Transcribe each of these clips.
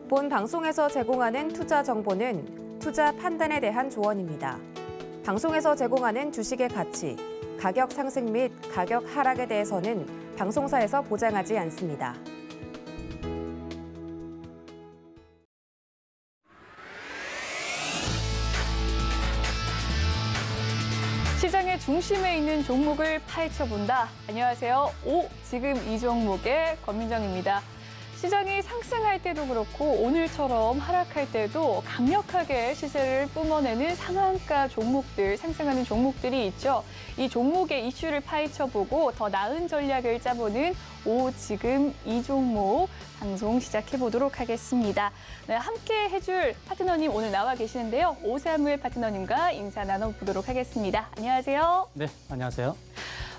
본 방송에서 제공하는 투자 정보는 투자 판단에 대한 조언입니다. 방송에서 제공하는 주식의 가치, 가격 상승 및 가격 하락에 대해서는 방송사에서 보장하지 않습니다. 시장의 중심에 있는 종목을 파헤쳐본다. 안녕하세요. 지금 이 종목의 권민정입니다. 시장이 상승할 때도 그렇고 오늘처럼 하락할 때도 강력하게 시세를 뿜어내는 상한가 종목들, 상승하는 종목들이 있죠. 이 종목의 이슈를 파헤쳐보고 더 나은 전략을 짜보는 지금 이 종목 방송 시작해보도록 하겠습니다. 네, 함께 해줄 파트너님 오늘 나와 계시는데요. 오사무엘 파트너님과 인사 나눠보도록 하겠습니다. 안녕하세요. 네, 안녕하세요.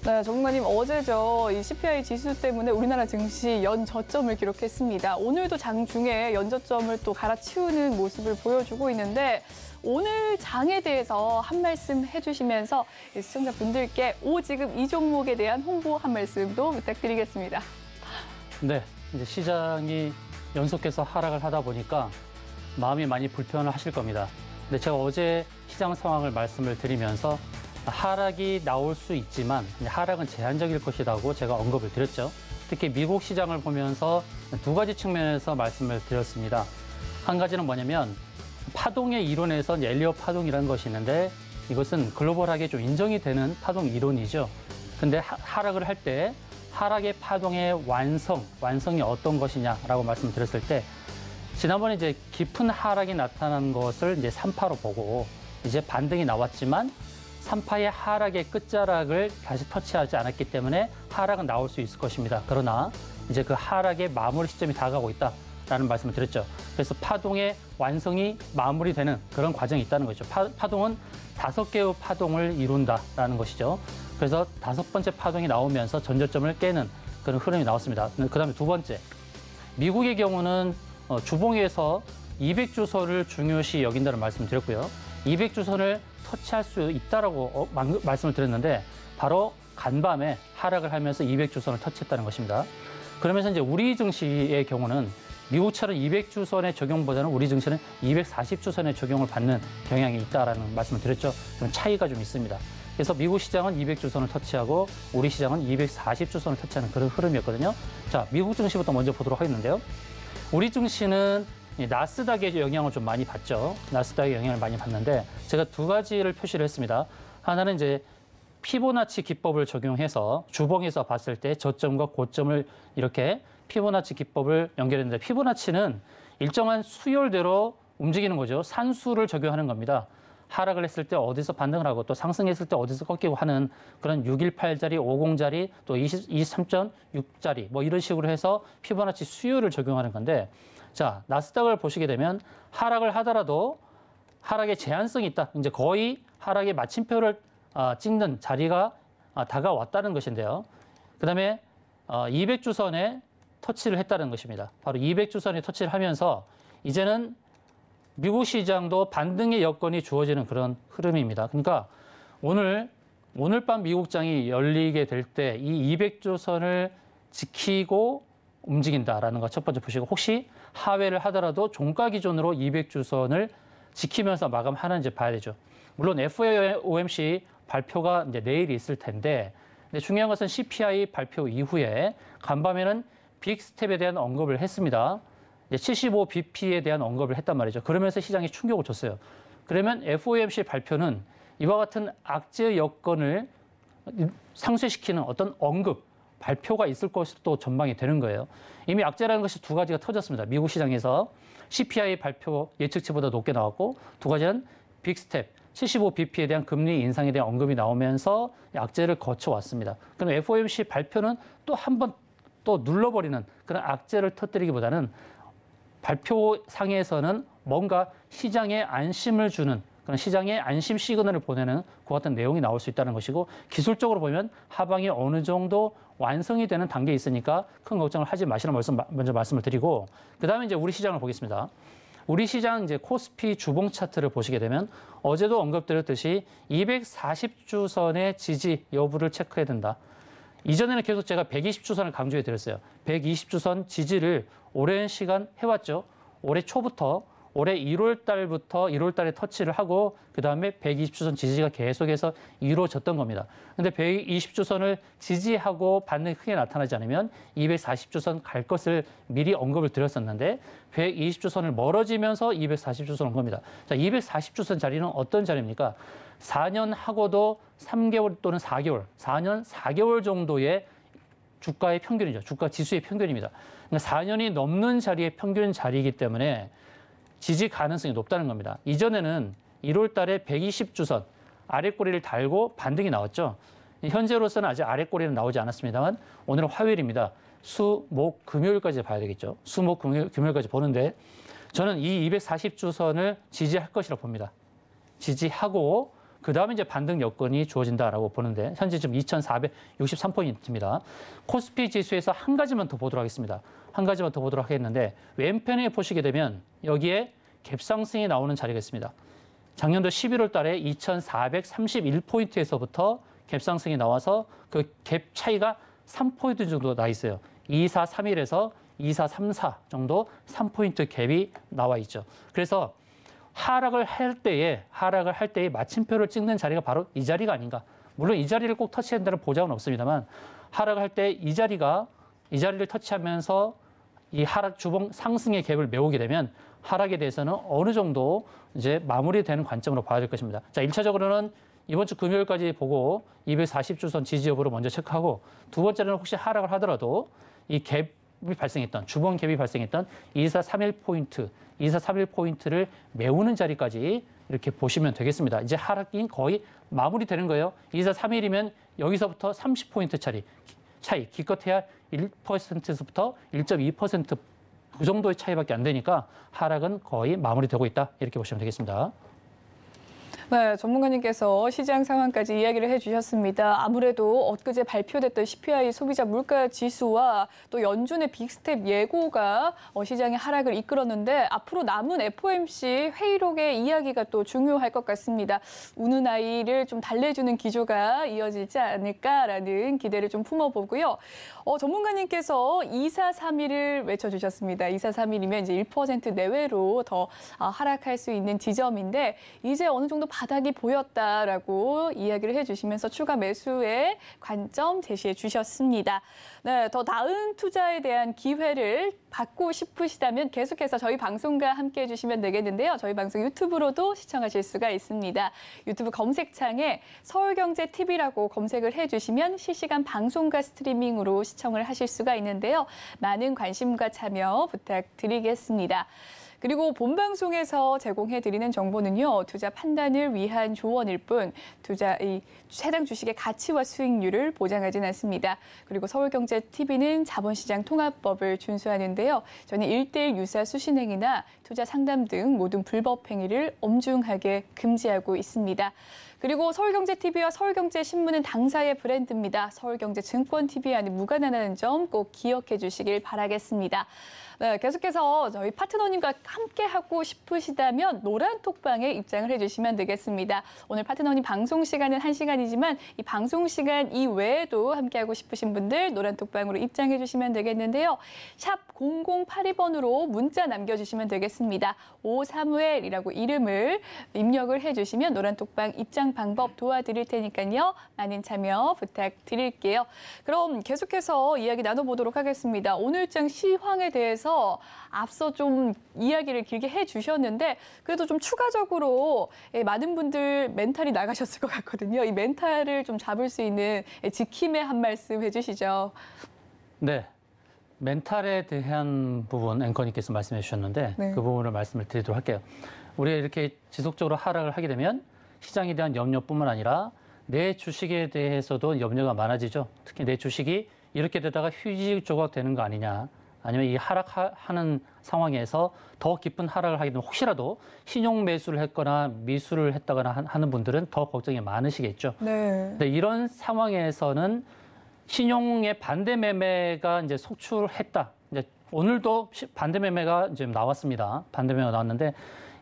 네, 전문가님 어제죠. 이 CPI 지수 때문에 우리나라 증시 연저점을 기록했습니다. 오늘도 장중에 연저점을 또 갈아치우는 모습을 보여주고 있는데 오늘 장에 대해서 한 말씀 해주시면서 시청자분들께 지금 이 종목에 대한 홍보 한 말씀도 부탁드리겠습니다. 네, 이제 시장이 연속해서 하락을 하다 보니까 마음이 많이 불편을 하실 겁니다. 근데 제가 어제 시장 상황을 말씀을 드리면서 하락이 나올 수 있지만 하락은 제한적일 것이라고 제가 언급을 드렸죠. 특히 미국 시장을 보면서 두 가지 측면에서 말씀을 드렸습니다. 한 가지는 뭐냐면 파동의 이론에서 엘리엇 파동이라는 것이 있는데 이것은 글로벌하게 좀 인정이 되는 파동 이론이죠. 근데 하락을 할 때 하락의 파동의 완성이 어떤 것이냐라고 말씀드렸을 때 지난번에 이제 깊은 하락이 나타난 것을 이제 3파로 보고 이제 반등이 나왔지만 3파의 하락의 끝자락을 다시 터치하지 않았기 때문에 하락은 나올 수 있을 것입니다. 그러나 이제 그 하락의 마무리 시점이 다가오고 있다라는 말씀을 드렸죠. 그래서 파동의 완성이 마무리되는 그런 과정이 있다는 거죠. 파동은 5개의 파동을 이룬다라는 것이죠. 그래서 5번째 파동이 나오면서 전저점을 깨는 그런 흐름이 나왔습니다. 그다음에 두 번째, 미국의 경우는 주봉에서 200주선을 중요시 여긴다는 말씀을 드렸고요. 200주선을 터치할 수 있다라고 말씀을 드렸는데 바로 간밤에 하락을 하면서 200주선을 터치했다는 것입니다. 그러면서 이제 우리 증시의 경우는 미국처럼 200주선의 적용보다는 우리 증시는 240주선의 적용을 받는 경향이 있다라는 말씀을 드렸죠. 그럼 차이가 좀 있습니다. 그래서 미국 시장은 200주선을 터치하고 우리 시장은 240주선을 터치하는 그런 흐름이었거든요. 자, 미국 증시부터 먼저 보도록 하겠는데요. 우리 증시는 나스닥의 영향을 좀 많이 받죠. 나스닥의 영향을 많이 받는데 제가 두 가지를 표시를 했습니다. 하나는 이제 피보나치 기법을 적용해서 주봉에서 봤을 때 저점과 고점을 이렇게 피보나치 기법을 연결했는데 피보나치는 일정한 수열대로 움직이는 거죠. 산수를 적용하는 겁니다. 하락을 했을 때 어디서 반등을 하고 또 상승했을 때 어디서 꺾이고 하는 그런 618짜리, 50짜리, 또 23.6짜리 뭐 이런 식으로 해서 피보나치 수요를 적용하는 건데 자, 나스닥을 보시게 되면 하락을 하더라도 하락의 제한성이 있다. 이제 거의 하락의 마침표를 찍는 자리가 다가왔다는 것인데요. 그다음에 200주선에 터치를 했다는 것입니다. 바로 200주선에 터치를 하면서 이제는 미국 시장도 반등의 여건이 주어지는 그런 흐름입니다. 그러니까 오늘 밤 미국장이 열리게 될 때 이 200주선을 지키고 움직인다라는 거 첫 번째 보시고 혹시 하회를 하더라도 종가 기준으로 200주선을 지키면서 마감하는지 봐야 되죠. 물론 FOMC 발표가 이제 내일 있을 텐데 근데 중요한 것은 CPI 발표 이후에 간밤에는 빅스텝에 대한 언급을 했습니다. 75bp에 대한 언급을 했단 말이죠. 그러면서 시장이 충격을 줬어요. 그러면 FOMC 발표는 이와 같은 악재 여건을 상쇄시키는 어떤 언급, 발표가 있을 것으로 또 전망이 되는 거예요. 이미 악재라는 것이 두 가지가 터졌습니다. 미국 시장에서 CPI 발표 예측치보다 높게 나왔고 두 가지는 빅스텝, 75bp에 대한 금리 인상에 대한 언급이 나오면서 악재를 거쳐왔습니다. 그럼 FOMC 발표는 또 한 번 또 눌러버리는 그런 악재를 터뜨리기보다는 발표상에서는 뭔가 시장에 안심을 주는 그런 시장에 안심 시그널을 보내는 그 같은 내용이 나올 수 있다는 것이고 기술적으로 보면 하방이 어느 정도 완성이 되는 단계에 있으니까 큰 걱정을 하지 마시라는 먼저 말씀을 드리고 그다음에 이제 우리 시장을 보겠습니다. 우리 시장 이제 코스피 주봉 차트를 보시게 되면 어제도 언급드렸듯이 240주선의 지지 여부를 체크해야 된다. 이전에는 계속 제가 120주선을 강조해 드렸어요. 120주선 지지를 오랜 시간 해왔죠. 올해 초부터 올해 1월 달부터 1월 달에 터치를 하고 그다음에 120주선 지지가 계속해서 이루어졌던 겁니다. 근데 120주선을 지지하고 반등이 크게 나타나지 않으면 240주선 갈 것을 미리 언급을 드렸었는데 120주선을 멀어지면서 240주선 온 겁니다. 자, 240주선 자리는 어떤 자리입니까? 4년 하고도 3개월 또는 4개월, 4년 4개월 정도의 주가의 평균이죠. 주가 지수의 평균입니다. 그러니까 4년이 넘는 자리의 평균 자리이기 때문에 지지 가능성이 높다는 겁니다. 이전에는 1월 달에 120주선 아랫꼬리를 달고 반등이 나왔죠. 현재로서는 아직 아랫꼬리는 나오지 않았습니다만 오늘은 화요일입니다. 수, 목, 금요일까지 봐야 되겠죠. 수, 목, 금요일까지 보는데 저는 이 240주선을 지지할 것이라고 봅니다. 지지하고 그다음에 이제 반등 여건이 주어진다라고 보는데 현재 지금 2,463포인트입니다. 코스피 지수에서 한 가지만 더 보도록 하겠습니다. 한 가지만 더 보도록 하겠는데 왼편에 보시게 되면 여기에 갭상승이 나오는 자리가 있습니다. 작년도 11월 달에 2,431포인트에서부터 갭상승이 나와서 그 갭 차이가 3포인트 정도 나 있어요. 2431에서 2434 정도 3포인트 갭이 나와 있죠. 그래서 하락을 할 때에 마침표를 찍는 자리가 바로 이 자리가 아닌가. 물론 이 자리를 꼭 터치한다는 보장은 없습니다만 하락할 때 이 자리를 터치하면서 이 하락 주봉 상승의 갭을 메우게 되면 하락에 대해서는 어느 정도 이제 마무리되는 관점으로 봐야 될 것입니다. 자, 1차적으로는 이번 주 금요일까지 보고 240주선 지지 여부를 먼저 체크하고 두 번째는 혹시 하락을 하더라도 이 갭이 발생했던 주봉 갭이 발생했던 2431포인트를 메우는 자리까지 이렇게 보시면 되겠습니다. 이제 하락이 거의 마무리되는 거예요. 2431이면 여기서부터 30포인트 차이 기껏해야 1%에서부터 1.2% 그 정도의 차이밖에 안 되니까 하락은 거의 마무리되고 있다. 이렇게 보시면 되겠습니다. 네, 전문가님께서 시장 상황까지 이야기를 해주셨습니다. 아무래도 엊그제 발표됐던 CPI 소비자 물가 지수와 또 연준의 빅스텝 예고가 시장의 하락을 이끌었는데 앞으로 남은 FOMC 회의록의 이야기가 또 중요할 것 같습니다. 우는 아이를 좀 달래주는 기조가 이어지지 않을까라는 기대를 좀 품어보고요. 전문가님께서 2431을 외쳐주셨습니다. 2431이면 이제 1% 내외로 더 하락할 수 있는 지점인데 이제 어느 정도 바닥이 보였다라고 이야기를 해주시면서 추가 매수의 관점 제시해 주셨습니다. 네, 더 나은 투자에 대한 기회를 받고 싶으시다면 계속해서 저희 방송과 함께해 주시면 되겠는데요. 저희 방송 유튜브로도 시청하실 수가 있습니다. 유튜브 검색창에 서울경제TV라고 검색을 해주시면 실시간 방송과 스트리밍으로 시청을 하실 수가 있는데요. 많은 관심과 참여 부탁드리겠습니다. 그리고 본방송에서 제공해드리는 정보는요. 투자 판단을 위한 조언일 뿐 해당 주식의 가치와 수익률을 보장하진 않습니다. 그리고 서울경제TV는 자본시장 통합법을 준수하는데요. 저는 1:1 유사 수신행위나 투자 상담 등 모든 불법 행위를 엄중하게 금지하고 있습니다. 그리고 서울경제TV와 서울경제신문은 당사의 브랜드입니다. 서울경제증권TV와는 무관하다는 점 꼭 기억해 주시길 바라겠습니다. 네, 계속해서 저희 파트너님과 함께하고 싶으시다면 노란톡방에 입장을 해주시면 되겠습니다. 오늘 파트너님 방송 시간은 1시간이지만 이 방송 시간 이외에도 함께하고 싶으신 분들 노란톡방으로 입장해 주시면 되겠는데요. 샵 0082번으로 문자 남겨주시면 되겠습니다. 오사무엘이라고 이름을 입력을 해주시면 노란톡방 입장 방법 도와드릴 테니까요. 많은 참여 부탁드릴게요. 그럼 계속해서 이야기 나눠보도록 하겠습니다. 오늘장 시황에 대해서 앞서 좀 이야기를 길게 해주셨는데 그래도 좀 추가적으로 많은 분들 멘탈이 나가셨을 것 같거든요. 이 멘탈을 좀 잡을 수 있는 지킴의 한 말씀 해주시죠. 네. 멘탈에 대한 부분 앵커님께서 말씀해 주셨는데 네. 그 부분을 말씀을 드리도록 할게요. 우리가 이렇게 지속적으로 하락을 하게 되면 시장에 대한 염려뿐만 아니라 내 주식에 대해서도 염려가 많아지죠. 특히 내 주식이 이렇게 되다가 휴지 조각 되는 거 아니냐. 아니면 이 하락하는 상황에서 더 깊은 하락을 하게 되면 혹시라도 신용 매수를 했거나 미수를 했다거나 하는 분들은 더 걱정이 많으시겠죠. 네. 근데 이런 상황에서는 신용의 반대 매매가 이제 속출했다. 이제 오늘도 반대 매매가 이제 나왔습니다. 반대 매매가 나왔는데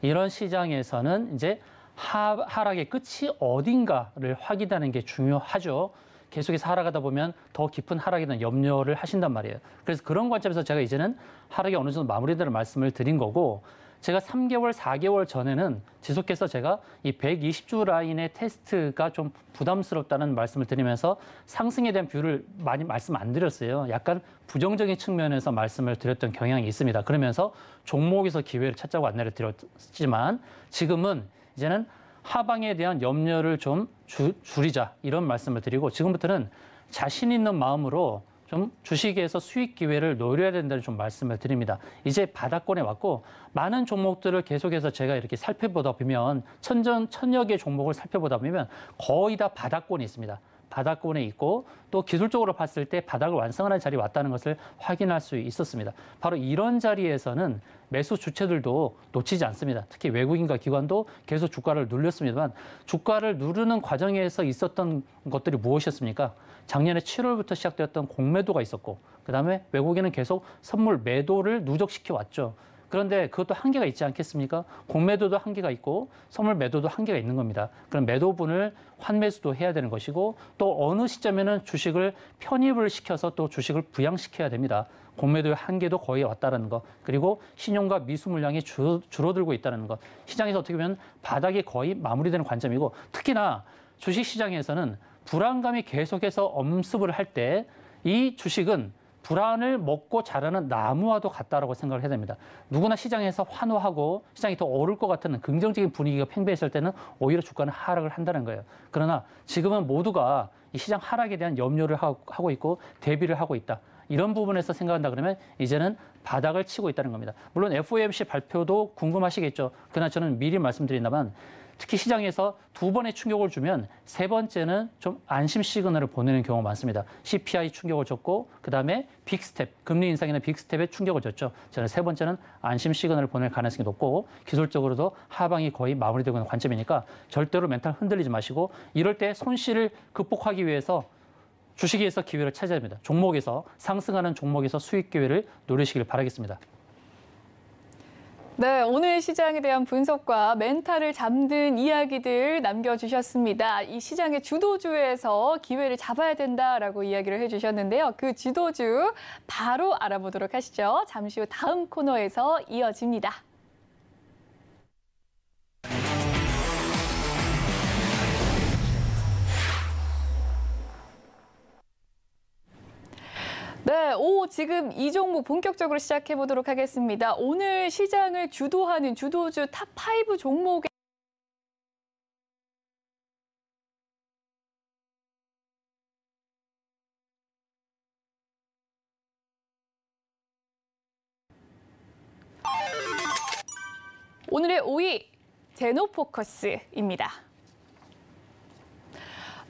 이런 시장에서는 이제 하락의 끝이 어딘가를 확인하는 게 중요하죠. 계속해서 하락하다 보면 더 깊은 하락에 대한 염려를 하신단 말이에요. 그래서 그런 관점에서 제가 이제는 하락이 어느 정도 마무리되는 말씀을 드린 거고, 제가 3개월, 4개월 전에는 지속해서 제가 이 120주 라인의 테스트가 좀 부담스럽다는 말씀을 드리면서 상승에 대한 뷰를 많이 말씀 안 드렸어요. 약간 부정적인 측면에서 말씀을 드렸던 경향이 있습니다. 그러면서 종목에서 기회를 찾자고 안내를 드렸지만 지금은 이제는 하방에 대한 염려를 좀 줄이자 이런 말씀을 드리고, 지금부터는 자신 있는 마음으로 좀 주식에서 수익 기회를 노려야 된다는 좀 말씀을 드립니다. 이제 바닥권에 왔고 많은 종목들을 계속해서 제가 이렇게 살펴보다 보면 천여 개 종목을 살펴보다 보면 거의 다 바닥권에 있습니다. 바닥권에 있고 또 기술적으로 봤을 때 바닥을 완성하는 자리에 왔다는 것을 확인할 수 있었습니다. 바로 이런 자리에서는 매수 주체들도 놓치지 않습니다. 특히 외국인과 기관도 계속 주가를 눌렸습니다만, 주가를 누르는 과정에서 있었던 것들이 무엇이었습니까? 작년에 7월부터 시작되었던 공매도가 있었고, 그다음에 외국인은 계속 선물 매도를 누적시켜 왔죠. 그런데 그것도 한계가 있지 않겠습니까? 공매도도 한계가 있고 선물 매도도 한계가 있는 겁니다. 그럼 매도분을 환매수도 해야 되는 것이고, 또 어느 시점에는 주식을 편입을 시켜서 또 주식을 부양시켜야 됩니다. 공매도의 한계도 거의 왔다는 것, 그리고 신용과 미수 물량이 줄어들고 있다는 것, 시장에서 어떻게 보면 바닥이 거의 마무리되는 관점이고, 특히나 주식시장에서는 불안감이 계속해서 엄습을 할 때 이 주식은 불안을 먹고 자라는 나무와도 같다라고 생각을 해야 됩니다. 누구나 시장에서 환호하고 시장이 더 오를 것 같은 긍정적인 분위기가 팽배했을 때는 오히려 주가는 하락을 한다는 거예요. 그러나 지금은 모두가 이 시장 하락에 대한 염려를 하고 있고 대비를 하고 있다. 이런 부분에서 생각한다 그러면 이제는 바닥을 치고 있다는 겁니다. 물론 FOMC 발표도 궁금하시겠죠. 그러나 저는 미리 말씀드린다면 특히 시장에서 두 번의 충격을 주면 세 번째는 좀 안심 시그널을 보내는 경우가 많습니다. CPI 충격을 줬고 그다음에 빅스텝, 금리 인상이나 빅스텝에 충격을 줬죠. 저는 세 번째는 안심 시그널을 보낼 가능성이 높고, 기술적으로도 하방이 거의 마무리되고 있는 관점이니까 절대로 멘탈 흔들리지 마시고, 이럴 때 손실을 극복하기 위해서 주식에서 기회를 찾아야 됩니다. 종목에서, 상승하는 종목에서 수익 기회를 노리시길 바라겠습니다. 네, 오늘 시장에 대한 분석과 멘탈을 잡는 이야기들 남겨주셨습니다. 이 시장의 주도주에서 기회를 잡아야 된다라고 이야기를 해주셨는데요. 그 주도주 바로 알아보도록 하시죠. 잠시 후 다음 코너에서 이어집니다. 네, 지금 이 종목 본격적으로 시작해 보도록 하겠습니다. 오늘 시장을 주도하는 주도주 탑5 종목의 오늘의 5위 제노포커스입니다.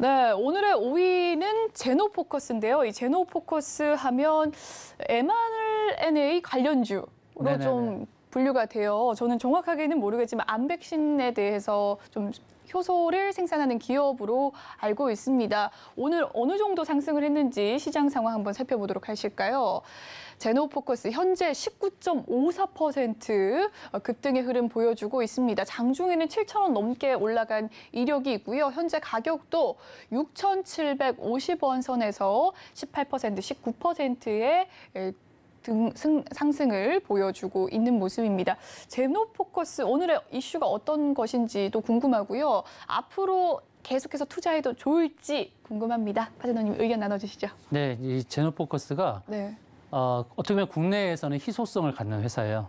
네, 오늘의 5위는 제노포커스인데요. 이 제노포커스 하면 mRNA 관련주로 네네네. 좀 분류가 돼요. 저는 정확하게는 모르겠지만 암백신에 대해서 좀 효소를 생산하는 기업으로 알고 있습니다. 오늘 어느 정도 상승을 했는지 시장 상황 한번 살펴보도록 하실까요? 제노포커스 현재 19.54% 급등의 흐름 보여주고 있습니다. 장중에는 7,000원 넘게 올라간 이력이 있고요. 현재 가격도 6,750원 선에서 18%, 19%의 상승을 보여주고 있는 모습입니다. 제노포커스 오늘의 이슈가 어떤 것인지도 궁금하고요. 앞으로 계속해서 투자해도 좋을지 궁금합니다. 파트너님 의견 나눠주시죠. 네, 이 제노포커스가 네. 어떻게 보면 국내에서는 희소성을 갖는 회사예요.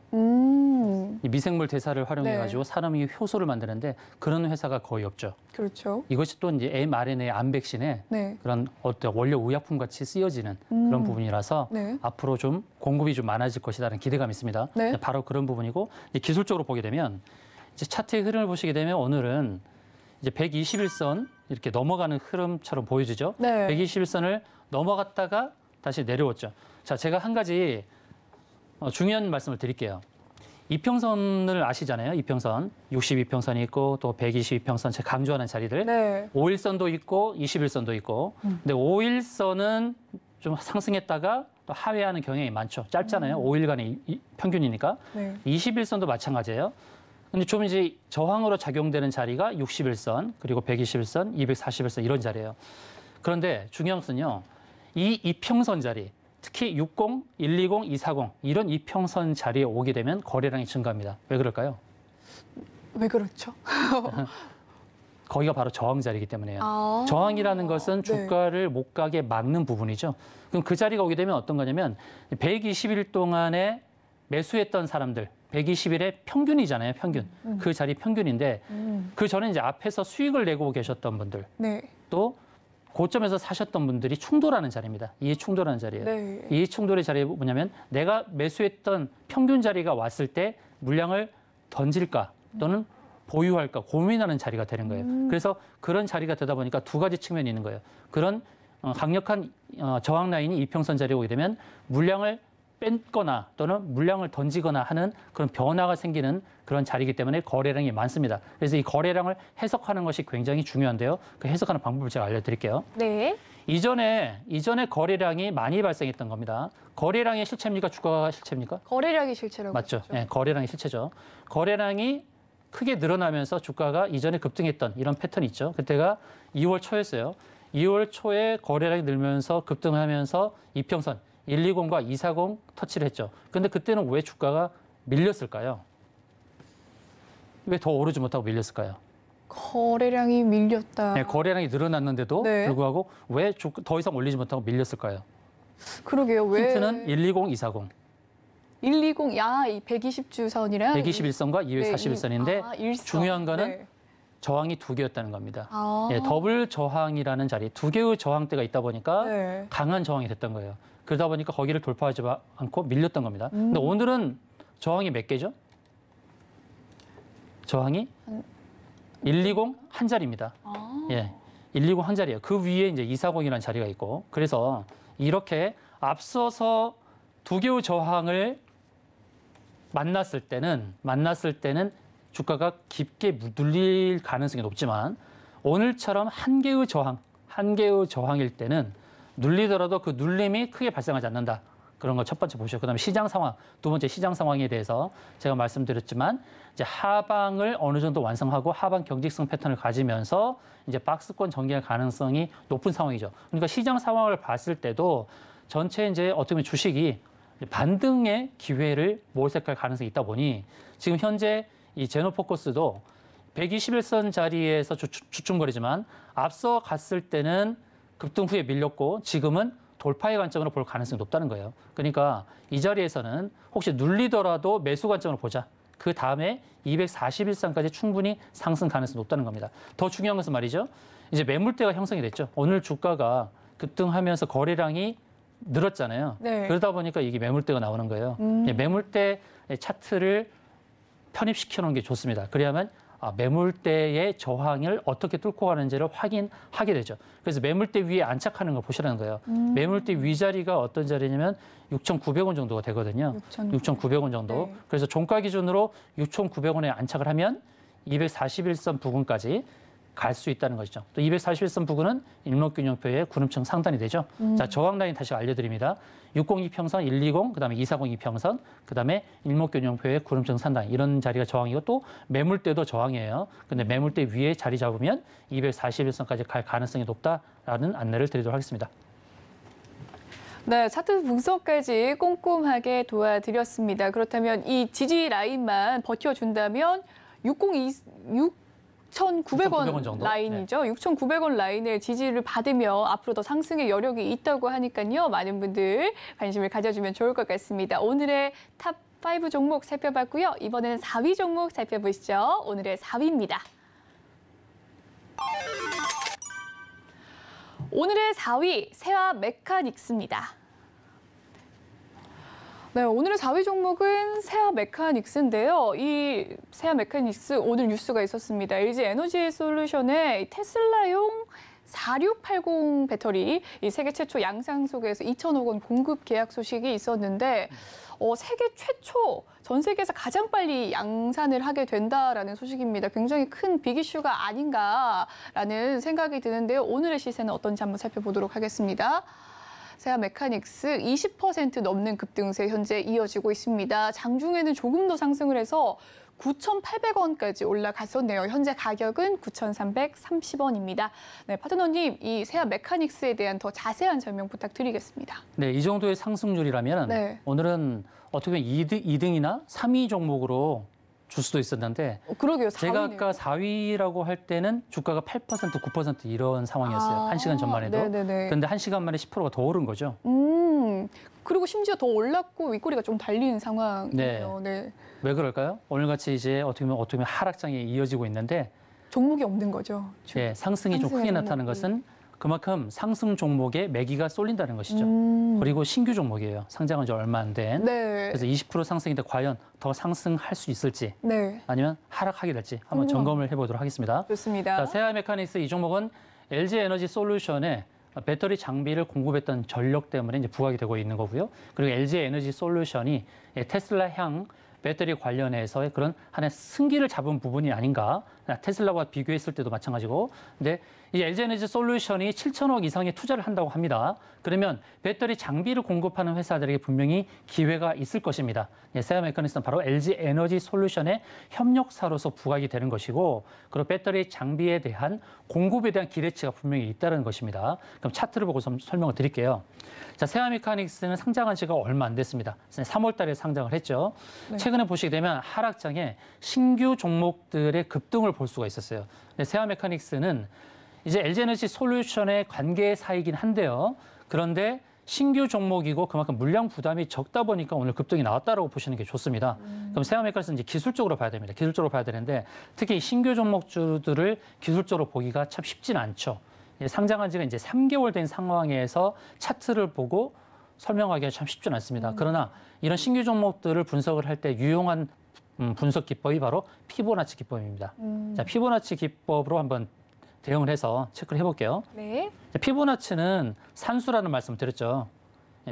이 미생물 대사를 활용해가지고 사람이 효소를 만드는데 그런 회사가 거의 없죠. 그렇죠. 이것이 또 이제 mRNA 암백신에 그런 어떤 원료 의약품 같이 쓰여지는 그런 부분이라서 앞으로 좀 공급이 좀 많아질 것이라는 기대감이 있습니다. 바로 그런 부분이고, 이제 기술적으로 보게 되면 이제 차트의 흐름을 보시게 되면 오늘은 이제 121선 이렇게 넘어가는 흐름처럼 보여지죠. 121선을 넘어갔다가 다시 내려왔죠. 자, 제가 한 가지 중요한 말씀을 드릴게요. 이평선을 아시잖아요. 이평선. 62평선이 있고 또 122평선, 제가 강조하는 자리들. 5일선도 있고 21선도 있고. 근데 5일선은 좀 상승했다가 또 하회하는 경향이 많죠. 짧잖아요. 5일간의 평균이니까. 21선도 마찬가지예요. 근데 좀 이제 저항으로 작용되는 자리가 61선, 그리고 121선, 241선 이런 자리예요. 그런데 중요한 것은요. 이 이평선 자리, 특히 60, 120, 240 이런 이평선 자리에 오게 되면 거래량이 증가합니다. 왜 그럴까요? 왜 그렇죠? 거기가 바로 저항 자리이기 때문에요. 아. 저항이라는 것은 네. 주가를 못 가게 막는 부분이죠. 그럼 그 자리가 오게 되면 어떤 거냐면 120일 동안에 매수했던 사람들, 120일의 평균이잖아요, 평균. 그 자리 평균인데 그 전에 이제 앞에서 수익을 내고 계셨던 분들, 네. 또 고점에서 사셨던 분들이 충돌하는 자리입니다. 이해 충돌하는 자리예요. 네. 이해 충돌의 자리가 뭐냐면 내가 매수했던 평균 자리가 왔을 때 물량을 던질까 또는 보유할까 고민하는 자리가 되는 거예요. 그래서 그런 자리가 되다 보니까 두 가지 측면이 있는 거예요. 그런 강력한 저항 라인이 이평선 자리에 오게 되면 물량을 뺏거나 또는 물량을 던지거나 하는 그런 변화가 생기는 그런 자리이기 때문에 거래량이 많습니다. 그래서 이 거래량을 해석하는 것이 굉장히 중요한데요. 그 해석하는 방법을 제가 알려드릴게요. 네. 이전에 거래량이 많이 발생했던 겁니다. 거래량의 실체입니까? 주가가 실체입니까? 거래량이 실체라고 맞죠. 했죠. 네, 거래량이 실체죠. 거래량이 크게 늘어나면서 주가가 이전에 급등했던 이런 패턴이 있죠. 그때가 2월 초였어요. 2월 초에 거래량이 늘면서 급등하면서 이평선 120과 240 터치를 했죠. 근데 그때는 왜 주가가 밀렸을까요? 왜 더 오르지 못하고 밀렸을까요? 거래량이 밀렸다. 네, 거래량이 늘어났는데도 네. 불구하고 왜 더 이상 올리지 못하고 밀렸을까요? 그러게요. 왜? 힌트는 120, 240. 120, 이 120주선이랑 121선과 241선인데 중요한 거는 네. 저항이 두 개였다는 겁니다. 아. 예, 더블 저항이라는 자리, 두 개의 저항대가 있다 보니까 네. 강한 저항이 됐던 거예요. 그러다 보니까 거기를 돌파하지 않고 밀렸던 겁니다. 근데 오늘은 저항이 몇 개죠? 저항이 120 한 자리입니다. 아. 예, 120 한 자리예요. 그 위에 이제 240이라는 자리가 있고, 그래서 이렇게 앞서서 두 개의 저항을 만났을 때는 주가가 깊게 눌릴 가능성이 높지만 오늘처럼 한 개의 저항일 때는 눌리더라도 그 눌림이 크게 발생하지 않는다. 그런 거 첫 번째 보시고 그다음에 시장 상황, 두 번째 시장 상황에 대해서 제가 말씀드렸지만 이제 하방을 어느 정도 완성하고 하방 경직성 패턴을 가지면서 이제 박스권 전개할 가능성이 높은 상황이죠. 그러니까 시장 상황을 봤을 때도 전체 이제 어떻게 보면 주식이 반등의 기회를 모색할 가능성이 있다 보니 지금 현재 이 제노포커스도 121선 자리에서 주춤거리지만 앞서 갔을 때는 급등 후에 밀렸고 지금은 돌파의 관점으로 볼 가능성이 높다는 거예요. 그러니까 이 자리에서는 혹시 눌리더라도 매수 관점으로 보자. 그 다음에 241선까지 충분히 상승 가능성이 높다는 겁니다. 더 중요한 것은 말이죠. 이제 매물대가 형성이 됐죠. 오늘 주가가 급등하면서 거래량이 늘었잖아요. 네. 그러다 보니까 이게 매물대가 나오는 거예요. 매물대 차트를 편입시켜 놓은 게 좋습니다. 그래야만 매물대의 저항을 어떻게 뚫고 가는지를 확인하게 되죠. 그래서 매물대 위에 안착하는 걸 보시라는 거예요. 매물대 위자리가 어떤 자리냐면 6,900원 정도가 되거든요. 6,900원 정도. 네. 그래서 종가 기준으로 6,900원에 안착을 하면 241선 부근까지 갈 수 있다는 것이죠. 또 241선 부근은 일목균형표의 구름층 상단이 되죠. 자, 저항 라인 다시 알려드립니다. 602평선, 120, 그다음에 240이평선, 그다음에 일목균형표의 구름층 상단 이런 자리가 저항이고 또 매물대도 저항이에요. 근데 매물대 위에 자리 잡으면 241선까지 갈 가능성이 높다라는 안내를 드리도록 하겠습니다. 네, 차트 분석까지 꼼꼼하게 도와드렸습니다. 그렇다면 이 지지 라인만 버텨준다면 6,900원 정도? 라인이죠. 6,900원 라인을 지지를 받으며 앞으로 더 상승의 여력이 있다고 하니까요. 많은 분들 관심을 가져주면 좋을 것 같습니다. 오늘의 탑 5 종목 살펴봤고요. 이번에는 4위 종목 살펴보시죠. 오늘의 4위입니다. 오늘의 4위, 세화 메카닉스입니다. 네, 오늘의 4위 종목은 세화 메카닉스인데요. 이 세화 메카닉스 오늘 뉴스가 있었습니다. LG 에너지 솔루션의 테슬라용 4680 배터리, 이 세계 최초 양산 속에서 2천억 원 공급 계약 소식이 있었는데 세계 최초, 전 세계에서 가장 빨리 양산을 하게 된다라는 소식입니다. 굉장히 큰 빅 이슈가 아닌가라는 생각이 드는데요. 오늘의 시세는 어떤지 한번 살펴보도록 하겠습니다. 세화 메카닉스 20% 넘는 급등세 현재 이어지고 있습니다. 장중에는 조금 더 상승을 해서 9,800원까지 올라갔었네요. 현재 가격은 9,330원입니다. 네, 파트너님, 이 세아 메카닉스에 대한 더 자세한 설명 부탁드리겠습니다. 네, 이 정도의 상승률이라면 네. 오늘은 어떻게 보면 2등이나 3위 종목으로 줄 수도 있었는데 그러게요. 제가 4위네요. 아까 4위라고 할 때는 주가가 8%, 9% 이런 상황이었어요. 1시간 전만 해도. 네네네. 그런데 1시간 만에 10%가 더 오른 거죠. 그리고 심지어 더 올랐고 윗꼬리가 좀 달리는 상황이에요. 네. 왜 그럴까요? 오늘같이 이제 어떻게 보면 하락장이 이어지고 있는데 종목이 없는 거죠. 예, 상승이 좀 크게 상승의 나타나는 종목이. 것은 그만큼 상승 종목에 매기가 쏠린다는 것이죠. 그리고 신규 종목이에요. 상장한 지 얼마 안 된. 네. 그래서 20% 상승인데 과연 더 상승할 수 있을지 네. 아니면 하락하게 될지 한번 점검을 해보도록 하겠습니다. 좋습니다. 자, 세아 메카닉스 이 종목은 LG 에너지 솔루션에 배터리 장비를 공급했던 전력 때문에 이제 부각이 되고 있는 거고요. 그리고 LG 에너지 솔루션이 테슬라향 배터리 관련해서의 그런 하나의 승기를 잡은 부분이 아닌가. 테슬라와 비교했을 때도 마찬가지고. 근데 이 LG 에너지 솔루션이 7천억 이상의 투자를 한다고 합니다. 그러면 배터리 장비를 공급하는 회사들에게 분명히 기회가 있을 것입니다. 세아 메카닉스는 바로 LG 에너지 솔루션의 협력사로서 부각이 되는 것이고, 그리고 배터리 장비에 대한 공급에 대한 기대치가 분명히 있다는 것입니다. 그럼 차트를 보고 설명을 드릴게요. 자, 세아 메카닉스는 상장한 지가 얼마 안 됐습니다. 3월 달에 상장을 했죠. 네. 최근에 보시게 되면 하락장에 신규 종목들의 급등을 볼 수가 있었어요. 세아 메카닉스는 이제 LG 에너지 솔루션의 관계사이긴 한데요. 그런데 신규 종목이고 그만큼 물량 부담이 적다 보니까 오늘 급등이 나왔다라고 보시는 게 좋습니다. 그럼 세아 메카닉스는 이제 기술적으로 봐야 됩니다. 기술적으로 봐야 되는데 특히 신규 종목주들을 기술적으로 보기가 참 쉽진 않죠. 상장한 지가 이제 3개월 된 상황에서 차트를 보고 설명하기가 참 쉽진 않습니다. 그러나 이런 신규 종목들을 분석을 할 때 유용한 분석 기법이 바로 피보나치 기법입니다. 자, 피보나치 기법으로 한번 대응을 해서 체크를 해볼게요. 네. 피보나치는 산수라는 말씀 드렸죠.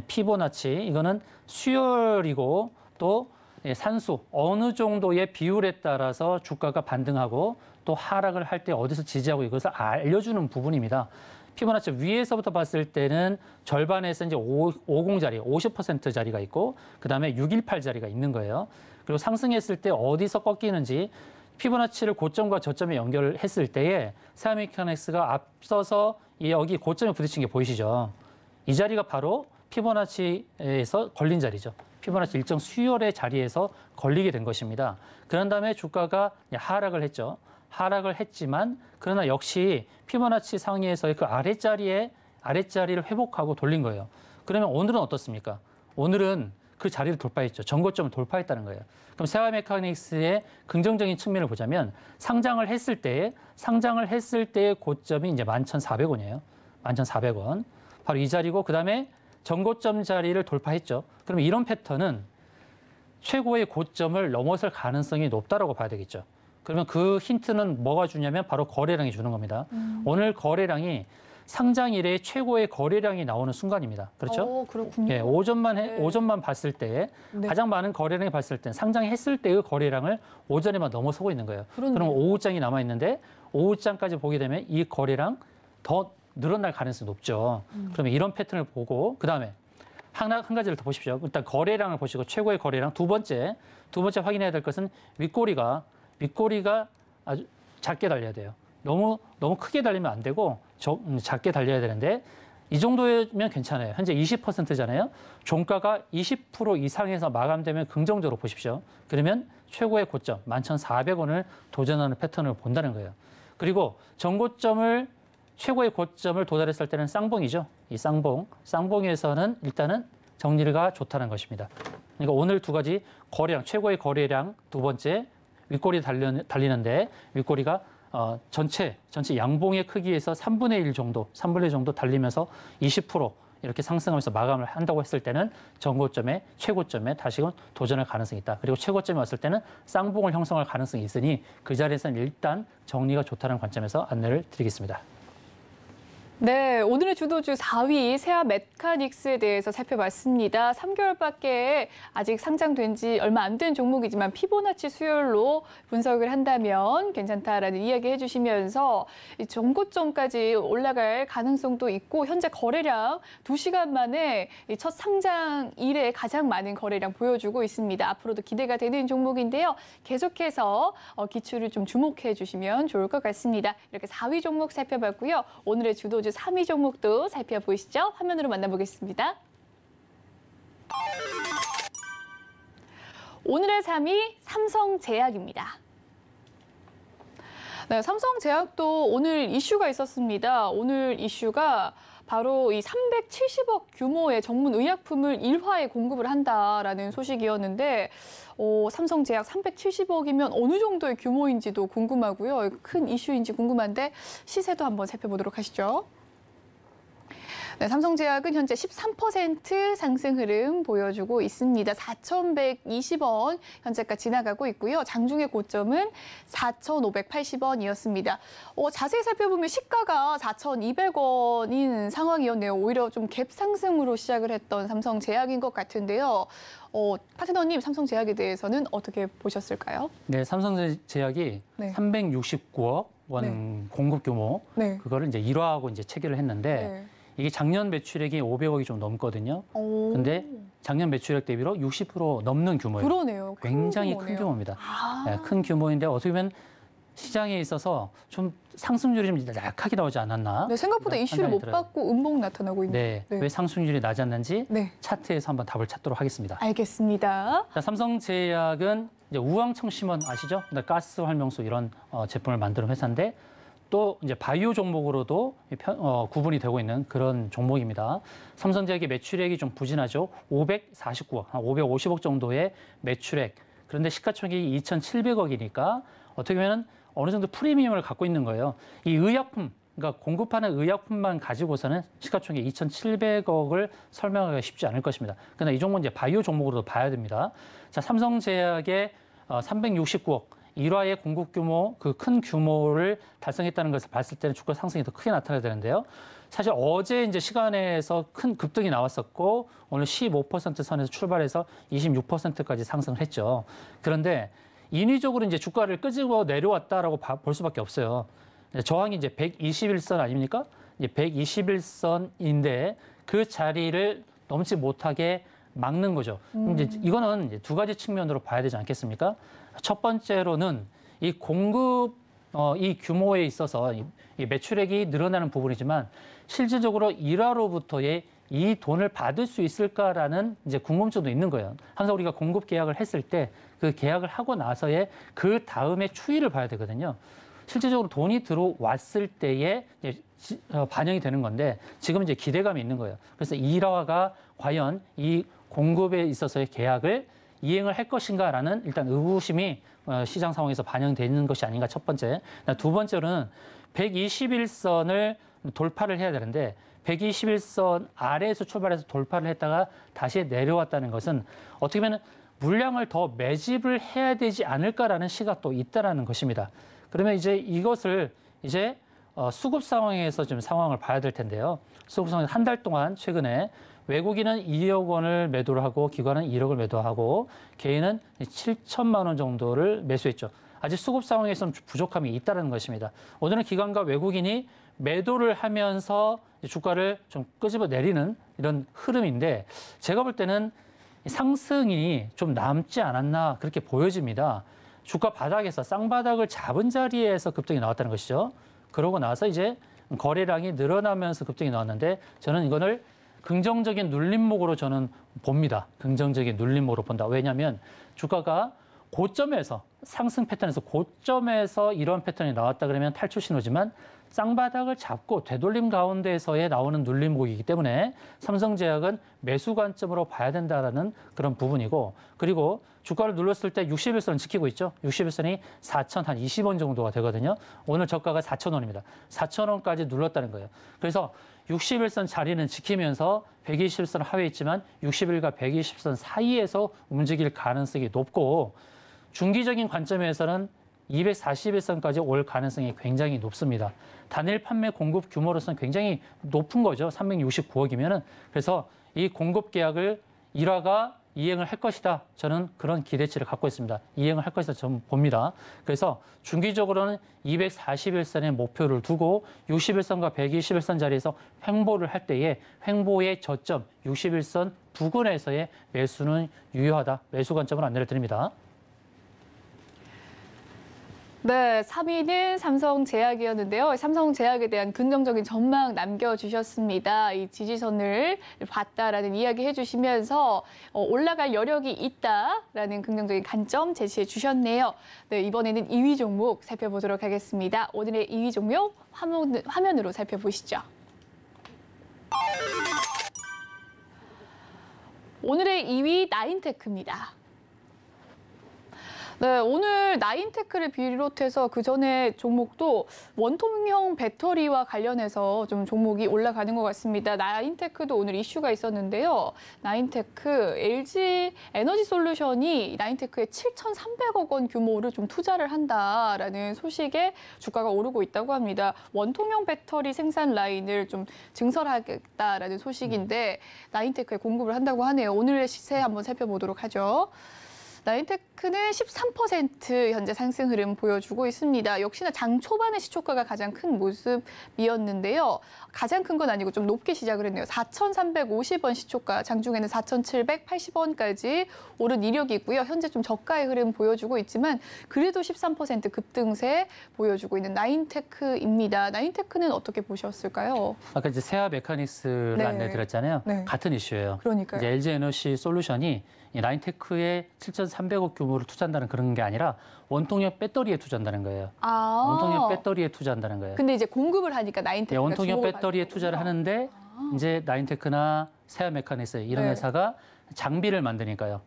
피보나치, 이거는 수열이고 또 산수, 어느 정도의 비율에 따라서 주가가 반등하고 또 하락을 할 때 어디서 지지하고 이것을 알려주는 부분입니다. 피보나치 위에서부터 봤을 때는 절반에서 이제 50자리, 50%자리가 있고 그다음에 618자리가 있는 거예요. 그리고 상승했을 때 어디서 꺾이는지 피보나치를 고점과 저점에 연결했을 때에 세아 메카닉스가 앞서서 여기 고점에 부딪힌 게 보이시죠? 이 자리가 바로 피보나치에서 걸린 자리죠. 피보나치 일정 수열의 자리에서 걸리게 된 것입니다. 그런 다음에 주가가 하락을 했죠. 하락을 했지만 그러나 역시 피보나치 상위에서의 그 아랫자리를 회복하고 돌린 거예요. 그러면 오늘은 어떻습니까? 오늘은 그 자리를 돌파했죠. 전고점을 돌파했다는 거예요. 그럼 세아 메카닉스의 긍정적인 측면을 보자면 상장을 했을 때의 고점이 이제 11,400원이에요. 11,400원. 바로 이 자리고 그다음에 전고점 자리를 돌파했죠. 그러면 이런 패턴은 최고의 고점을 넘어설 가능성이 높다라고 봐야 되겠죠. 그러면 그 힌트는 뭐가 주냐면 바로 거래량이 주는 겁니다. 오늘 거래량이 상장 이래 최고의 거래량이 나오는 순간입니다. 그렇죠? 그렇군요. 예, 오전만 봤을 때 네. 가장 많은 거래량이 봤을 때 상장했을 때의 거래량을 오전에만 넘어서고 있는 거예요. 그렇네요. 그럼 오후장이 남아 있는데 오후장까지 보게 되면 이 거래량 더 늘어날 가능성이 높죠. 그러면 이런 패턴을 보고 그다음에 한 가지를 더 보십시오. 일단 거래량을 보시고 최고의 거래량 두 번째 확인해야 될 것은 윗꼬리가 아주 작게 달려야 돼요. 너무 크게 달리면 안 되고 작게 달려야 되는데 이 정도면 괜찮아요. 현재 20%잖아요. 종가가 20% 이상에서 마감되면 긍정적으로 보십시오. 그러면 최고의 고점 11,400원을 도전하는 패턴을 본다는 거예요. 그리고 전고점을 최고의 고점을 도달했을 때는 쌍봉이죠. 이 쌍봉에서는 일단은 정리가 좋다는 것입니다. 그러니까 오늘 두 가지 거래량, 최고의 거래량 두 번째 윗꼬리 달리는데 윗꼬리가 전체 양봉의 크기에서 3분의 1 정도 달리면서 20% 이렇게 상승하면서 마감을 한다고 했을 때는 전고점에 최고점에 다시금 도전할 가능성이 있다. 그리고 최고점에 왔을 때는 쌍봉을 형성할 가능성이 있으니 그 자리에서는 일단 정리가 좋다는 관점에서 안내를 드리겠습니다. 네, 오늘의 주도주 4위 세아 메카닉스에 대해서 살펴봤습니다. 3개월밖에 아직 상장된 지 얼마 안 된 종목이지만 피보나치 수율로 분석을 한다면 괜찮다라는 이야기 해주시면서 이 전고점까지 올라갈 가능성도 있고 현재 거래량 2시간 만에 이 첫 상장 이래 가장 많은 거래량 보여주고 있습니다. 앞으로도 기대가 되는 종목인데요. 계속해서 기출을 좀 주목해 주시면 좋을 것 같습니다. 이렇게 4위 종목 살펴봤고요. 오늘의 주도주 3위 종목도 살펴보시죠. 화면으로 만나보겠습니다. 오늘의 3위 삼성제약입니다. 네, 삼성제약도 오늘 이슈가 있었습니다. 오늘 이슈가 바로 이 370억 규모의 전문 의약품을 1화에 공급을 한다라는 소식이었는데 삼성제약 370억이면 어느 정도의 규모인지도 궁금하고요. 큰 이슈인지 궁금한데 시세도 한번 살펴보도록 하시죠. 네, 삼성제약은 현재 13% 상승 흐름 보여주고 있습니다. 4,120원 현재까지 지나가고 있고요. 장중의 고점은 4,580원이었습니다. 자세히 살펴보면 시가가 4,200원인 상황이었네요. 오히려 좀 갭 상승으로 시작을 했던 삼성제약인 것 같은데요. 파트너님, 삼성제약에 대해서는 어떻게 보셨을까요? 네, 삼성제약이 네. 369억 원 공급 규모 그거를 이제 1화하고 이제 체결을 했는데 이게 작년 매출액이 500억이 좀 넘거든요. 근데 작년 매출액 대비로 60% 넘는 규모예요. 그러네요. 굉장히 큰 규모입니다. 네, 큰 규모인데 어떻게 보면 시장에 있어서 좀 상승률이 좀 약하게 나오지 않았나. 네, 생각보다 이슈를 못 받고 음봉 나타나고 있는. 네, 왜 상승률이 낮았는지 네. 차트에서 한번 답을 찾도록 하겠습니다. 알겠습니다. 자, 삼성제약은 이제 우황청심원 아시죠? 가스 활명수 이런 제품을 만드는 회사인데 또 이제 바이오 종목으로도 구분이 되고 있는 그런 종목입니다. 삼성제약의 매출액이 좀 부진하죠. 549억, 한 550억 정도의 매출액. 그런데 시가총액이 2,700억이니까 어떻게 보면 어느 정도 프리미엄을 갖고 있는 거예요. 이 의약품, 그러니까 공급하는 의약품만 가지고서는 시가총액 2,700억을 설명하기가 쉽지 않을 것입니다. 그러나 이 종목은 이제 바이오 종목으로도 봐야 됩니다. 자, 삼성제약의 369억. 1화의 공급 규모, 그 큰 규모를 달성했다는 것을 봤을 때는 주가 상승이 더 크게 나타나야 되는데요. 사실 어제 이제 시간에서 큰 급등이 나왔었고 오늘 15% 선에서 출발해서 26%까지 상승을 했죠. 그런데 인위적으로 이제 주가를 끄집어 내려왔다라고 볼 수밖에 없어요. 저항이 이제 121선 아닙니까? 이제 121선인데 그 자리를 넘지 못하게 막는 거죠. 이제 이거는 이제 두 가지 측면으로 봐야 되지 않겠습니까? 첫 번째로는 이 공급 이 규모에 있어서 이 매출액이 늘어나는 부분이지만 실질적으로 1화로부터의 이 돈을 받을 수 있을까라는 이제 궁금증도 있는 거예요. 항상 우리가 공급 계약을 했을 때 그 계약을 하고 나서의 그 다음에 추이를 봐야 되거든요. 실질적으로 돈이 들어왔을 때에 반영이 되는 건데 지금 이제 기대감이 있는 거예요. 그래서 1화가 과연 이 공급에 있어서의 계약을 이행을 할 것인가라는 일단 의구심이 시장 상황에서 반영되는 것이 아닌가 첫 번째. 두 번째로는 121선을 돌파를 해야 되는데 121선 아래에서 출발해서 돌파를 했다가 다시 내려왔다는 것은 어떻게 보면 물량을 더 매집을 해야 되지 않을까라는 시각도 있다라는 것입니다. 그러면 이제 이것을 이제 수급 상황에서 좀 상황을 봐야 될 텐데요. 수급 상황에서 한 달 동안 최근에 외국인은 2억 원을 매도를 하고 기관은 1억을 매도하고 개인은 7천만 원 정도를 매수했죠. 아직 수급 상황에서는 부족함이 있다는 것입니다. 오늘은 기관과 외국인이 매도를 하면서 주가를 좀 끄집어 내리는 이런 흐름인데 제가 볼 때는 상승이 좀 남지 않았나 그렇게 보여집니다. 주가 바닥에서 쌍바닥을 잡은 자리에서 급등이 나왔다는 것이죠. 그러고 나서 이제 거래량이 늘어나면서 급등이 나왔는데 저는 이거를 긍정적인 눌림목으로 저는 봅니다. 긍정적인 눌림목으로 본다. 왜냐하면 주가가 고점에서 상승 패턴에서 고점에서 이런 패턴이 나왔다 그러면 탈출 신호지만 쌍바닥을 잡고 되돌림 가운데에서의 나오는 눌림목이기 때문에 삼성제약은 매수 관점으로 봐야 된다라는 그런 부분이고 그리고 주가를 눌렀을 때 60일선을 지키고 있죠. 60일선이 4,020원 정도가 되거든요. 오늘 저가가 4,000원입니다. 4,000원까지 눌렀다는 거예요. 그래서 60일선 자리는 지키면서 120일선 하위에 있지만 60일과 120선 사이에서 움직일 가능성이 높고 중기적인 관점에서는 241선까지 올 가능성이 굉장히 높습니다. 단일 판매 공급 규모로서는 굉장히 높은 거죠. 369억이면은. 그래서 이 공급 계약을 일화가 이행을 할 것이다. 저는 그런 기대치를 갖고 있습니다. 이행을 할 것이다. 저는 봅니다. 그래서 중기적으로는 241선의 목표를 두고 61선과 121선 자리에서 횡보를 할 때에 횡보의 저점 61선 부근에서의 매수는 유효하다. 매수 관점을 안내를 드립니다. 네, 3위는 삼성제약이었는데요. 삼성제약에 대한 긍정적인 전망 남겨주셨습니다. 이 지지선을 봤다라는 이야기 해주시면서 올라갈 여력이 있다라는 긍정적인 관점 제시해 주셨네요. 네, 이번에는 2위 종목 살펴보도록 하겠습니다. 오늘의 2위 종목 화면으로 살펴보시죠. 오늘의 2위 나인테크입니다. 네, 오늘 나인테크를 비롯해서 그 전에 종목도 원통형 배터리와 관련해서 좀 종목이 올라가는 것 같습니다. 나인테크도 오늘 이슈가 있었는데요. 나인테크, LG 에너지 솔루션이 나인테크에 7,300억 원 규모를 좀 투자를 한다라는 소식에 주가가 오르고 있다고 합니다. 원통형 배터리 생산 라인을 좀 증설하겠다라는 소식인데 나인테크에 공급을 한다고 하네요. 오늘의 시세 한번 살펴보도록 하죠. 나인테크는 13% 현재 상승 흐름 보여주고 있습니다. 역시나 장 초반의 시초가가 가장 큰 모습이었는데요. 가장 큰 건 아니고 좀 높게 시작을 했네요. 4,350원 시초가, 장중에는 4,780원까지 오른 이력이 있고요. 현재 좀 저가의 흐름 보여주고 있지만 그래도 13% 급등세 보여주고 있는 나인테크입니다. 나인테크는 어떻게 보셨을까요? 아까 이제 세아 메카닉스를 네. 안내드렸잖아요. 네. 같은 이슈예요. 그러니까요. 이제 LG 에너지 솔루션이 이 나인테크에 7,300억 규모를 투자한다는 그런 게 아니라 원통형 배터리에 투자한다는 거예요. 원통형 배터리에 투자한다는 거예요. 근데 이제 공급을 하니까 나인테크가 원통형 배터리에 투자를 하는데 이제 나인테크나 세아 메카닉스 이런 네. 회사가 장비를 만드니까요.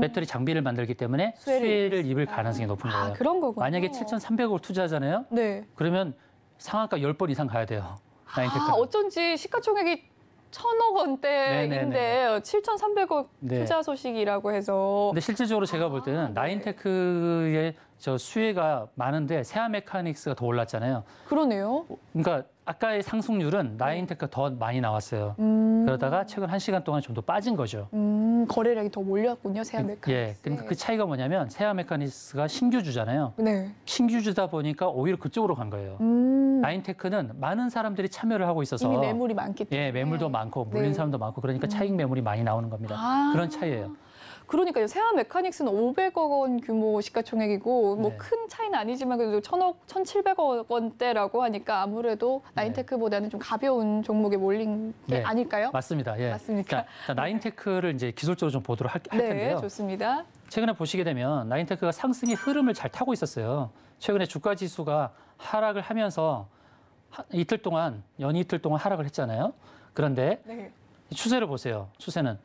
배터리 장비를 만들기 때문에 수혜를 입을 가능성이 높은 거예요. 그런 거군요. 만약에 7,300억을 투자하잖아요. 네. 그러면 상한가 10번 이상 가야 돼요. 나인테크는. 어쩐지 시가총액이 1,000억 원대인데 7,300억 네. 투자 소식이라고 해서. 근데 실질적으로 제가 볼 때는 네. 나인테크의 저 수혜가 많은데 세아 메카닉스가 더 올랐잖아요. 그러네요. 그러니까 아까의 상승률은 나인테크가 더 많이 나왔어요. 그러다가 최근 1시간 동안 좀 더 빠진 거죠. 거래량이 더 몰렸군요, 세아 메카닉스. 예, 그러니까 그 차이가 뭐냐면 세아 메카닉스가 신규주잖아요. 네. 신규주다 보니까 오히려 그쪽으로 간 거예요. 나인테크는 많은 사람들이 참여를 하고 있어서 이미 매물이 많기 때문에. 예, 매물도 많고 물린 네. 사람도 많고 그러니까 차익 매물이 많이 나오는 겁니다. 그런 차이예요. 그러니까요. 세아 메카닉스는 500억 원 규모 시가총액이고 뭐 네. 큰 차이는 아니지만 그래도 1,700억 원대라고 하니까 아무래도 나인테크보다는 좀 가벼운 종목에 몰린 게 네. 아닐까요? 맞습니다. 예. 맞습니까? 자, 나인테크를 이제 기술적으로 좀 보도록 할 네, 텐데요. 좋습니다. 최근에 보시게 되면 나인테크가 상승의 흐름을 잘 타고 있었어요. 최근에 주가 지수가 하락을 하면서 이틀 동안 연이틀 동안 하락을 했잖아요. 그런데 네. 추세를 보세요. 추세는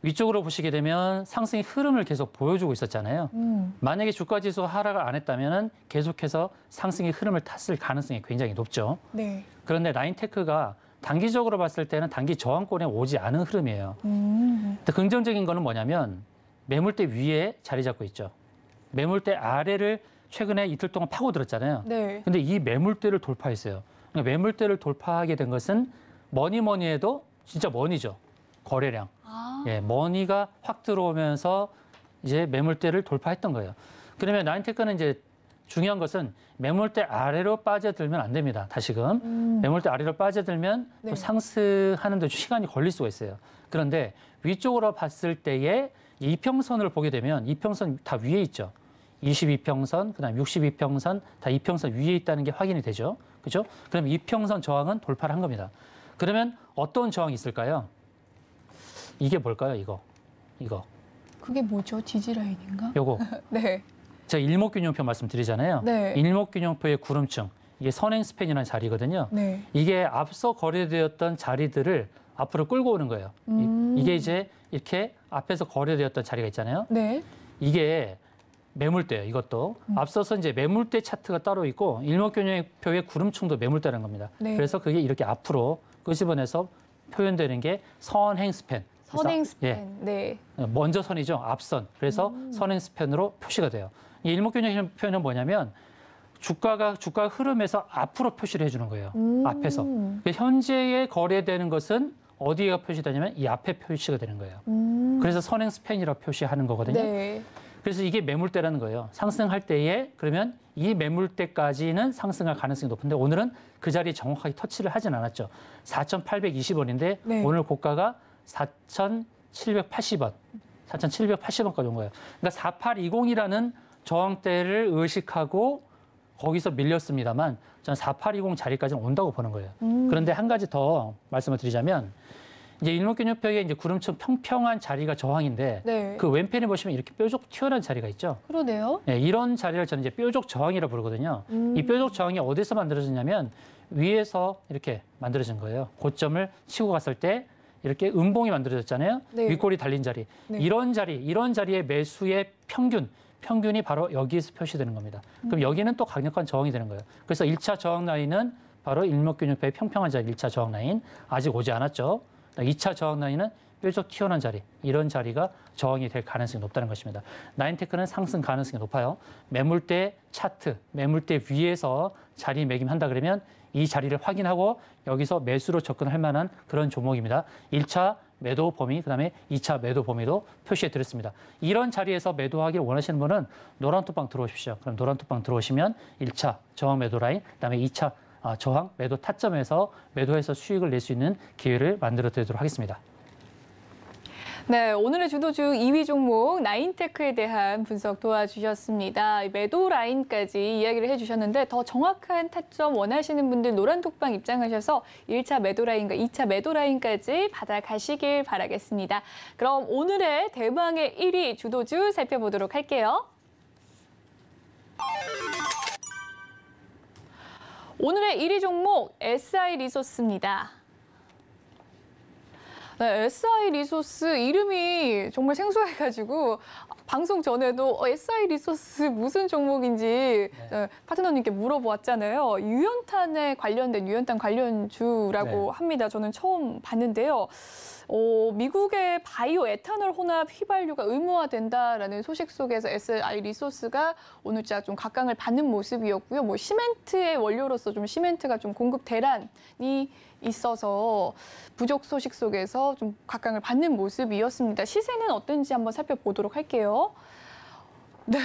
위쪽으로 보시게 되면 상승의 흐름을 계속 보여주고 있었잖아요. 만약에 주가 지수가 하락을 안 했다면 계속해서 상승의 흐름을 탔을 가능성이 굉장히 높죠. 네. 그런데 나인테크가 단기적으로 봤을 때는 단기 저항권에 오지 않은 흐름이에요. 근데 긍정적인 거는 뭐냐면 매물대 위에 자리 잡고 있죠. 매물대 아래를 최근에 이틀 동안 파고들었잖아요. 네. 근데 이 매물대를 돌파했어요. 그러니까 매물대를 돌파하게 된 것은 뭐니 해도 진짜 머니죠. 거래량. 예, 머니가 확 들어오면서 이제 매물대를 돌파했던 거예요. 그러면 나인테크는 이제 중요한 것은 매물대 아래로 빠져들면 안 됩니다. 다시금. 매물대 아래로 빠져들면 네. 또 상승하는 데 시간이 걸릴 수가 있어요. 그런데 위쪽으로 봤을 때에 이평선을 보게 되면 이평선 다 위에 있죠. 22평선, 그다음 62평선, 다 이평선 위에 있다는 게 확인이 되죠. 그렇죠? 그럼 이평선 저항은 돌파를 한 겁니다. 그러면 어떤 저항이 있을까요? 이게 뭘까요, 이거? 그게 뭐죠? 지지라인인가? 요거. 네. 제가 일목균형표 말씀드리잖아요. 네. 일목균형표의 구름층. 이게 선행스팬이라는 자리거든요. 네. 이게 앞서 거래되었던 자리들을 앞으로 끌고 오는 거예요. 이게 이제 이렇게 앞에서 거래되었던 자리가 있잖아요. 네. 이게 매물대예요, 이것도. 앞서서 이제 매물대 차트가 따로 있고 일목균형표의 구름층도 매물대라는 겁니다. 네. 그래서 그게 이렇게 앞으로 끄집어내서 표현되는 게 선행스팬. 선행스팬. 예. 네. 먼저 선이죠. 앞선. 그래서 선행스팬으로 표시가 돼요. 이 일목균형 표현은 뭐냐면 주가 흐름에서 앞으로 표시를 해주는 거예요. 앞에서. 현재에 거래되는 것은 어디가 표시되냐면 이 앞에 표시가 되는 거예요. 그래서 선행 스팬이라고 표시하는 거거든요. 네. 그래서 이게 매물대라는 거예요. 상승할 때에 그러면 이 매물대까지는 상승할 가능성이 높은데 오늘은 그 자리에 정확하게 터치를 하진 않았죠. 4,820원인데 네. 오늘 고가가 4,780원. 4,780원까지 온 거예요. 그러니까 4820이라는 저항대를 의식하고 거기서 밀렸습니다만 저는 4820 자리까지는 온다고 보는 거예요. 그런데 한 가지 더 말씀을 드리자면 이제 일목균형표의 이제 구름처럼 평평한 자리가 저항인데 네. 그 왼편에 보시면 이렇게 뾰족 튀어나온 자리가 있죠. 그러네요. 네, 이런 자리를 저는 이제 뾰족 저항이라고 부르거든요. 이 뾰족 저항이 어디서 만들어졌냐면 위에서 이렇게 만들어진 거예요. 고점을 치고 갔을 때 이렇게 음봉이 만들어졌잖아요. 네. 윗골이 달린 자리. 네. 이런 자리의 매수의 평균이 바로 여기에서 표시되는 겁니다. 그럼 여기는 또 강력한 저항이 되는 거예요. 그래서 1차 저항 라인은 바로 일목균형표의 평평한 자리, 1차 저항 라인. 아직 오지 않았죠. 2차 저항 라인은 뾰족 튀어나온 자리, 이런 자리가 저항이 될 가능성이 높다는 것입니다. 나인테크는 상승 가능성이 높아요. 매물대 차트, 매물대 위에서 자리매김한다 그러면 이 자리를 확인하고 여기서 매수로 접근할 만한 그런 종목입니다. 1차 매도 범위, 그다음에 2차 매도 범위도 표시해 드렸습니다. 이런 자리에서 매도하기를 원하시는 분은 노란톡방 들어오십시오. 그럼 노란톡방 들어오시면 1차 저항 매도 라인, 그다음에 2차 저항 매도 타점에서 매도해서 수익을 낼 수 있는 기회를 만들어 드리도록 하겠습니다. 네, 오늘의 주도주 2위 종목 나인테크에 대한 분석 도와주셨습니다. 매도 라인까지 이야기를 해주셨는데 더 정확한 타점 원하시는 분들 노란톡방 입장하셔서 1차 매도 라인과 2차 매도 라인까지 받아가시길 바라겠습니다. 그럼 오늘의 대망의 1위 주도주 살펴보도록 할게요. 오늘의 1위 종목 SI 리소스입니다. 네, SI 리소스 이름이 정말 생소해가지고 방송 전에도 SI 리소스 무슨 종목인지 파트너님께 물어보았잖아요. 유연탄에 관련된 유연탄 관련주라고 합니다. 저는 처음 봤는데요. 미국의 바이오 에탄올 혼합 휘발유가 의무화된다라는 소식 속에서 SI 리소스가 오늘자 좀 각광을 받는 모습이었고요. 뭐 시멘트의 원료로서 좀 시멘트가 좀 공급 대란이 있어서 부족 소식 속에서 좀 각광을 받는 모습이었습니다. 시세는 어떤지 한번 살펴보도록 할게요. 네.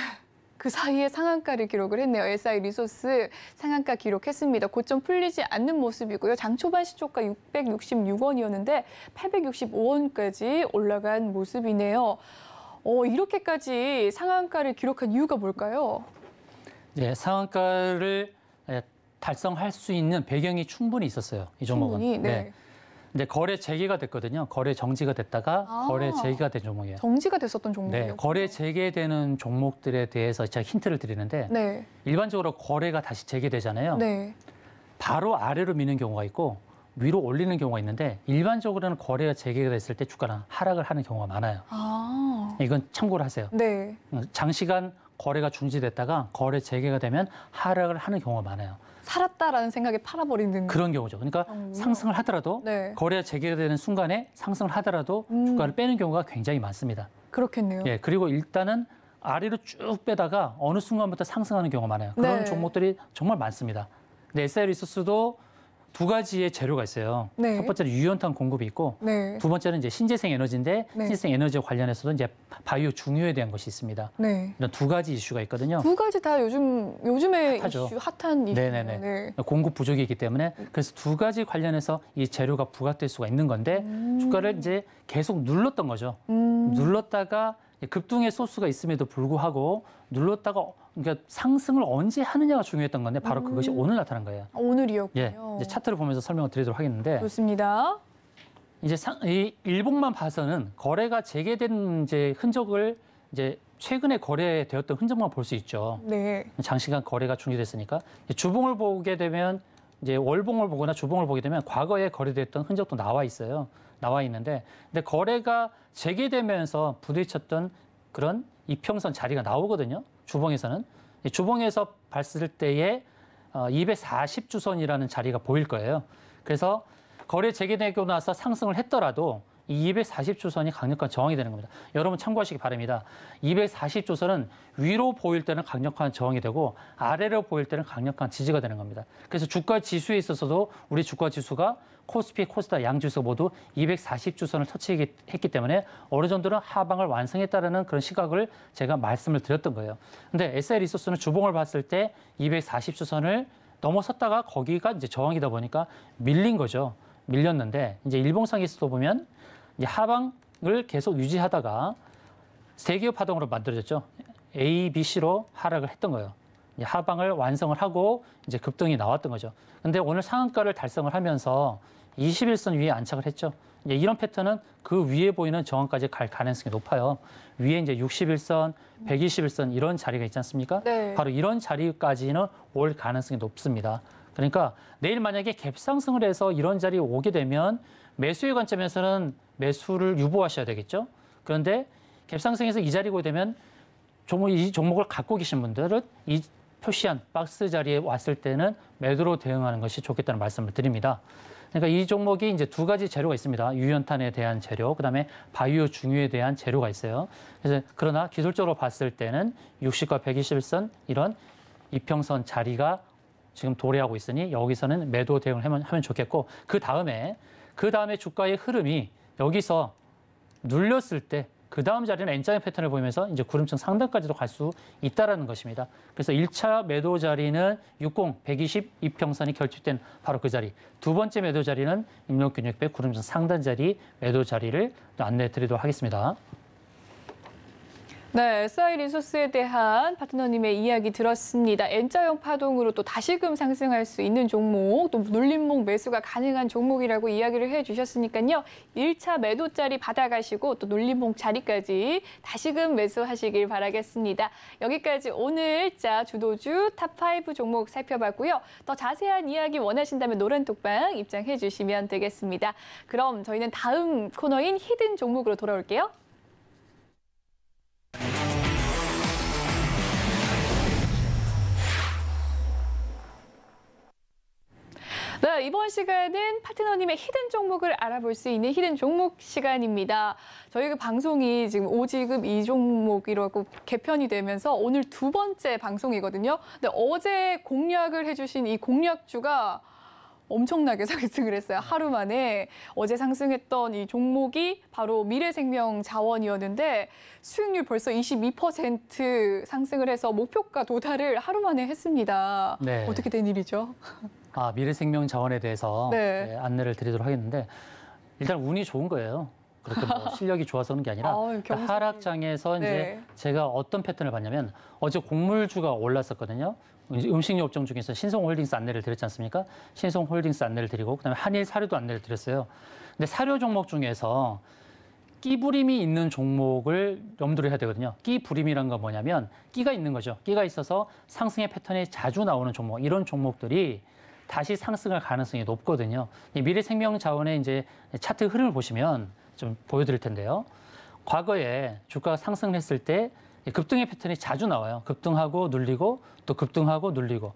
그 사이에 상한가를 기록을 했네요. SI 리소스 상한가 기록했습니다. 고점 풀리지 않는 모습이고요. 장 초반 시초가 666원이었는데 865원까지 올라간 모습이네요. 이렇게까지 상한가를 기록한 이유가 뭘까요? 네, 상한가를 달성할 수 있는 배경이 충분히 있었어요. 이 종목은. 충분히, 네. 근데 거래 재개가 됐거든요. 거래 정지가 됐다가 거래 재개가 된 종목이에요. 정지가 됐었던 종목이요. 네, 거래 재개되는 종목들에 대해서 제가 힌트를 드리는데 네. 일반적으로 거래가 다시 재개되잖아요. 네. 바로 아래로 미는 경우가 있고 위로 올리는 경우가 있는데 일반적으로는 거래가 재개가 됐을 때 주가는 하락을 하는 경우가 많아요. 이건 참고를 하세요. 네. 장시간 거래가 중지됐다가 거래 재개가 되면 하락을 하는 경우가 많아요. 살았다라는 생각에 팔아버리는 그런 경우죠. 그러니까 상승을 하더라도 네. 거래가 재개되는 순간에 상승을 하더라도 주가를 빼는 경우가 굉장히 많습니다. 그렇겠네요. 예, 그리고 일단은 아래로 쭉 빼다가 어느 순간부터 상승하는 경우가 많아요. 그런 네. 종목들이 정말 많습니다. 근데 SI 리소스도 두 가지의 재료가 있어요. 네. 첫 번째는 유연탄 공급이 있고 네. 두 번째는 이제 신재생 에너지인데 네. 신재생 에너지와 관련해서도 이제 바이오 중요에 대한 것이 있습니다. 네. 이런 두 가지 이슈가 있거든요. 두 가지 다 요즘에 핫하죠. 이슈 핫한 이슈네요. 네네네. 네. 공급 부족이 있기 때문에 그래서 두 가지 관련해서 이 재료가 부각될 수가 있는 건데 주가를 이제 계속 눌렀던 거죠. 눌렀다가 급등의 소스가 있음에도 불구하고 눌렀다가 그러니까 상승을 언제 하느냐가 중요했던 건데 바로 그것이 오늘 나타난 거예요. 오늘이었군요. 예, 이제 차트를 보면서 설명을 드리도록 하겠는데 좋습니다. 이제 이 일봉만 봐서는 거래가 재개된 이제 흔적을 이제 최근에 거래되었던 흔적만 볼 수 있죠. 네. 장시간 거래가 중지됐으니까 주봉을 보게 되면 이제 월봉을 보거나 주봉을 보게 되면 과거에 거래됐던 흔적도 나와 있어요. 나와 있는데 근데 거래가 재개되면서 부딪혔던 그런 이평선 자리가 나오거든요. 주봉에서는 주봉에서 봤을 때에 240주선이라는 자리가 보일 거예요. 그래서 거래 재개되고 나서 상승을 했더라도 이 240주선이 강력한 저항이 되는 겁니다. 여러분 참고하시기 바랍니다. 240주선은 위로 보일 때는 강력한 저항이 되고 아래로 보일 때는 강력한 지지가 되는 겁니다. 그래서 주가 지수에 있어서도 우리 주가 지수가 코스피, 코스닥 양지수 모두 240주선을 터치했기 때문에 어느 정도는 하방을 완성했다는 그런 시각을 제가 말씀을 드렸던 거예요. 근데 SI 리소스는 주봉을 봤을 때 240주선을 넘어섰다가 거기가 이제 저항이다 보니까 밀린 거죠. 밀렸는데 이제 일봉상에서도 보면 이제 하방을 계속 유지하다가 세 개의 파동으로 만들어졌죠. A, B, C로 하락을 했던 거예요. 이제 하방을 완성을 하고 이제 급등이 나왔던 거죠. 근데 오늘 상한가를 달성을 하면서 21선 위에 안착을 했죠. 이제 이런 패턴은 그 위에 보이는 저항까지 갈 가능성이 높아요. 위에 이제 61선, 121선 이런 자리가 있지 않습니까? 네. 바로 이런 자리까지는 올 가능성이 높습니다. 그러니까 내일 만약에 갭상승을 해서 이런 자리에 오게 되면 매수의 관점에서는 매수를 유보하셔야 되겠죠. 그런데 갭상승에서 이 자리에 오게 되면 이 종목을 갖고 계신 분들은 이 표시한 박스 자리에 왔을 때는 매도로 대응하는 것이 좋겠다는 말씀을 드립니다. 그러니까 이 종목이 이제 두 가지 재료가 있습니다. 유연탄에 대한 재료, 그다음에 바이오 중유에 대한 재료가 있어요. 그래서 그러나 기술적으로 봤을 때는 60과 121선 이런 이평선 자리가 지금 도래하고 있으니 여기서는 매도 대응을 하면 좋겠고 그 다음에 주가의 흐름이 여기서 눌렸을 때 그 다음 자리는 N자형 패턴을 보이면서 이제 구름층 상단까지도 갈 수 있다라는 것입니다. 그래서 1차 매도 자리는 60, 120 이평선이 결집된 바로 그 자리. 두 번째 매도 자리는 66,600 구름층 상단 자리 매도 자리를 안내해 드리도록 하겠습니다. 네, SI 리소스에 대한 파트너님의 이야기 들었습니다. N자형 파동으로 또 다시금 상승할 수 있는 종목, 또 눌림목 매수가 가능한 종목이라고 이야기를 해주셨으니까요. 1차 매도 자리 받아가시고 또 눌림목 자리까지 다시금 매수하시길 바라겠습니다. 여기까지 오늘자 주도주 탑5 종목 살펴봤고요. 더 자세한 이야기 원하신다면 노란톡방 입장해 주시면 되겠습니다. 그럼 저희는 다음 코너인 히든 종목으로 돌아올게요. 네, 이번 시간은 파트너님의 히든 종목을 알아볼 수 있는 히든 종목 시간입니다. 저희 방송이 지금 오지급 이 종목이라고 개편이 되면서 오늘 두 번째 방송이거든요. 근데 어제 공략을 해주신 이 공략주가 엄청나게 상승을 했어요. 하루 만에 어제 상승했던 이 종목이 바로 미래생명 자원이었는데 수익률 벌써 22% 상승을 해서 목표가 도달을 하루 만에 했습니다. 네. 어떻게 된 일이죠? 미래생명 자원에 대해서 네. 안내를 드리도록 하겠는데 일단 운이 좋은 거예요. 그렇게 뭐 실력이 좋아서 그런 게 아니라 하락장에서 이제 네. 제가 어떤 패턴을 봤냐면 어제 곡물주가 올랐었거든요. 음식료 업종 중에서 신송홀딩스 안내를 드렸지 않습니까? 신송홀딩스 안내를 드리고 그다음에 한일 사료도 안내를 드렸어요. 근데 사료 종목 중에서 끼부림이 있는 종목을 염두를 해야 되거든요. 끼부림이란 건 뭐냐면 끼가 있는 거죠. 끼가 있어서 상승의 패턴이 자주 나오는 종목, 이런 종목들이 다시 상승할 가능성이 높거든요. 미래생명자원의 이제 차트 흐름을 보시면 좀 보여드릴 텐데요. 과거에 주가가 상승을 했을 때 급등의 패턴이 자주 나와요. 급등하고 눌리고 또 급등하고 눌리고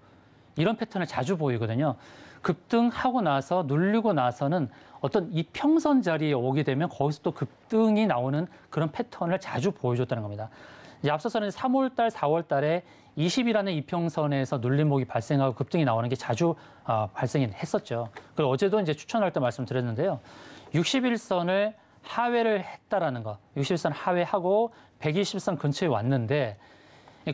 이런 패턴을 자주 보이거든요. 급등하고 나서 눌리고 나서는 어떤 이평선 자리에 오게 되면 거기서 또 급등이 나오는 그런 패턴을 자주 보여줬다는 겁니다. 이제 앞서서는 3월 달, 4월 달에 20이라는 이평선에서 눌림목이 발생하고 급등이 나오는 게 자주 발생이 했었죠. 그리고 어제도 이제 추천할 때 말씀드렸는데요. 61선을 하회를 했다라는 거, 61선 하회하고 120선 근처에 왔는데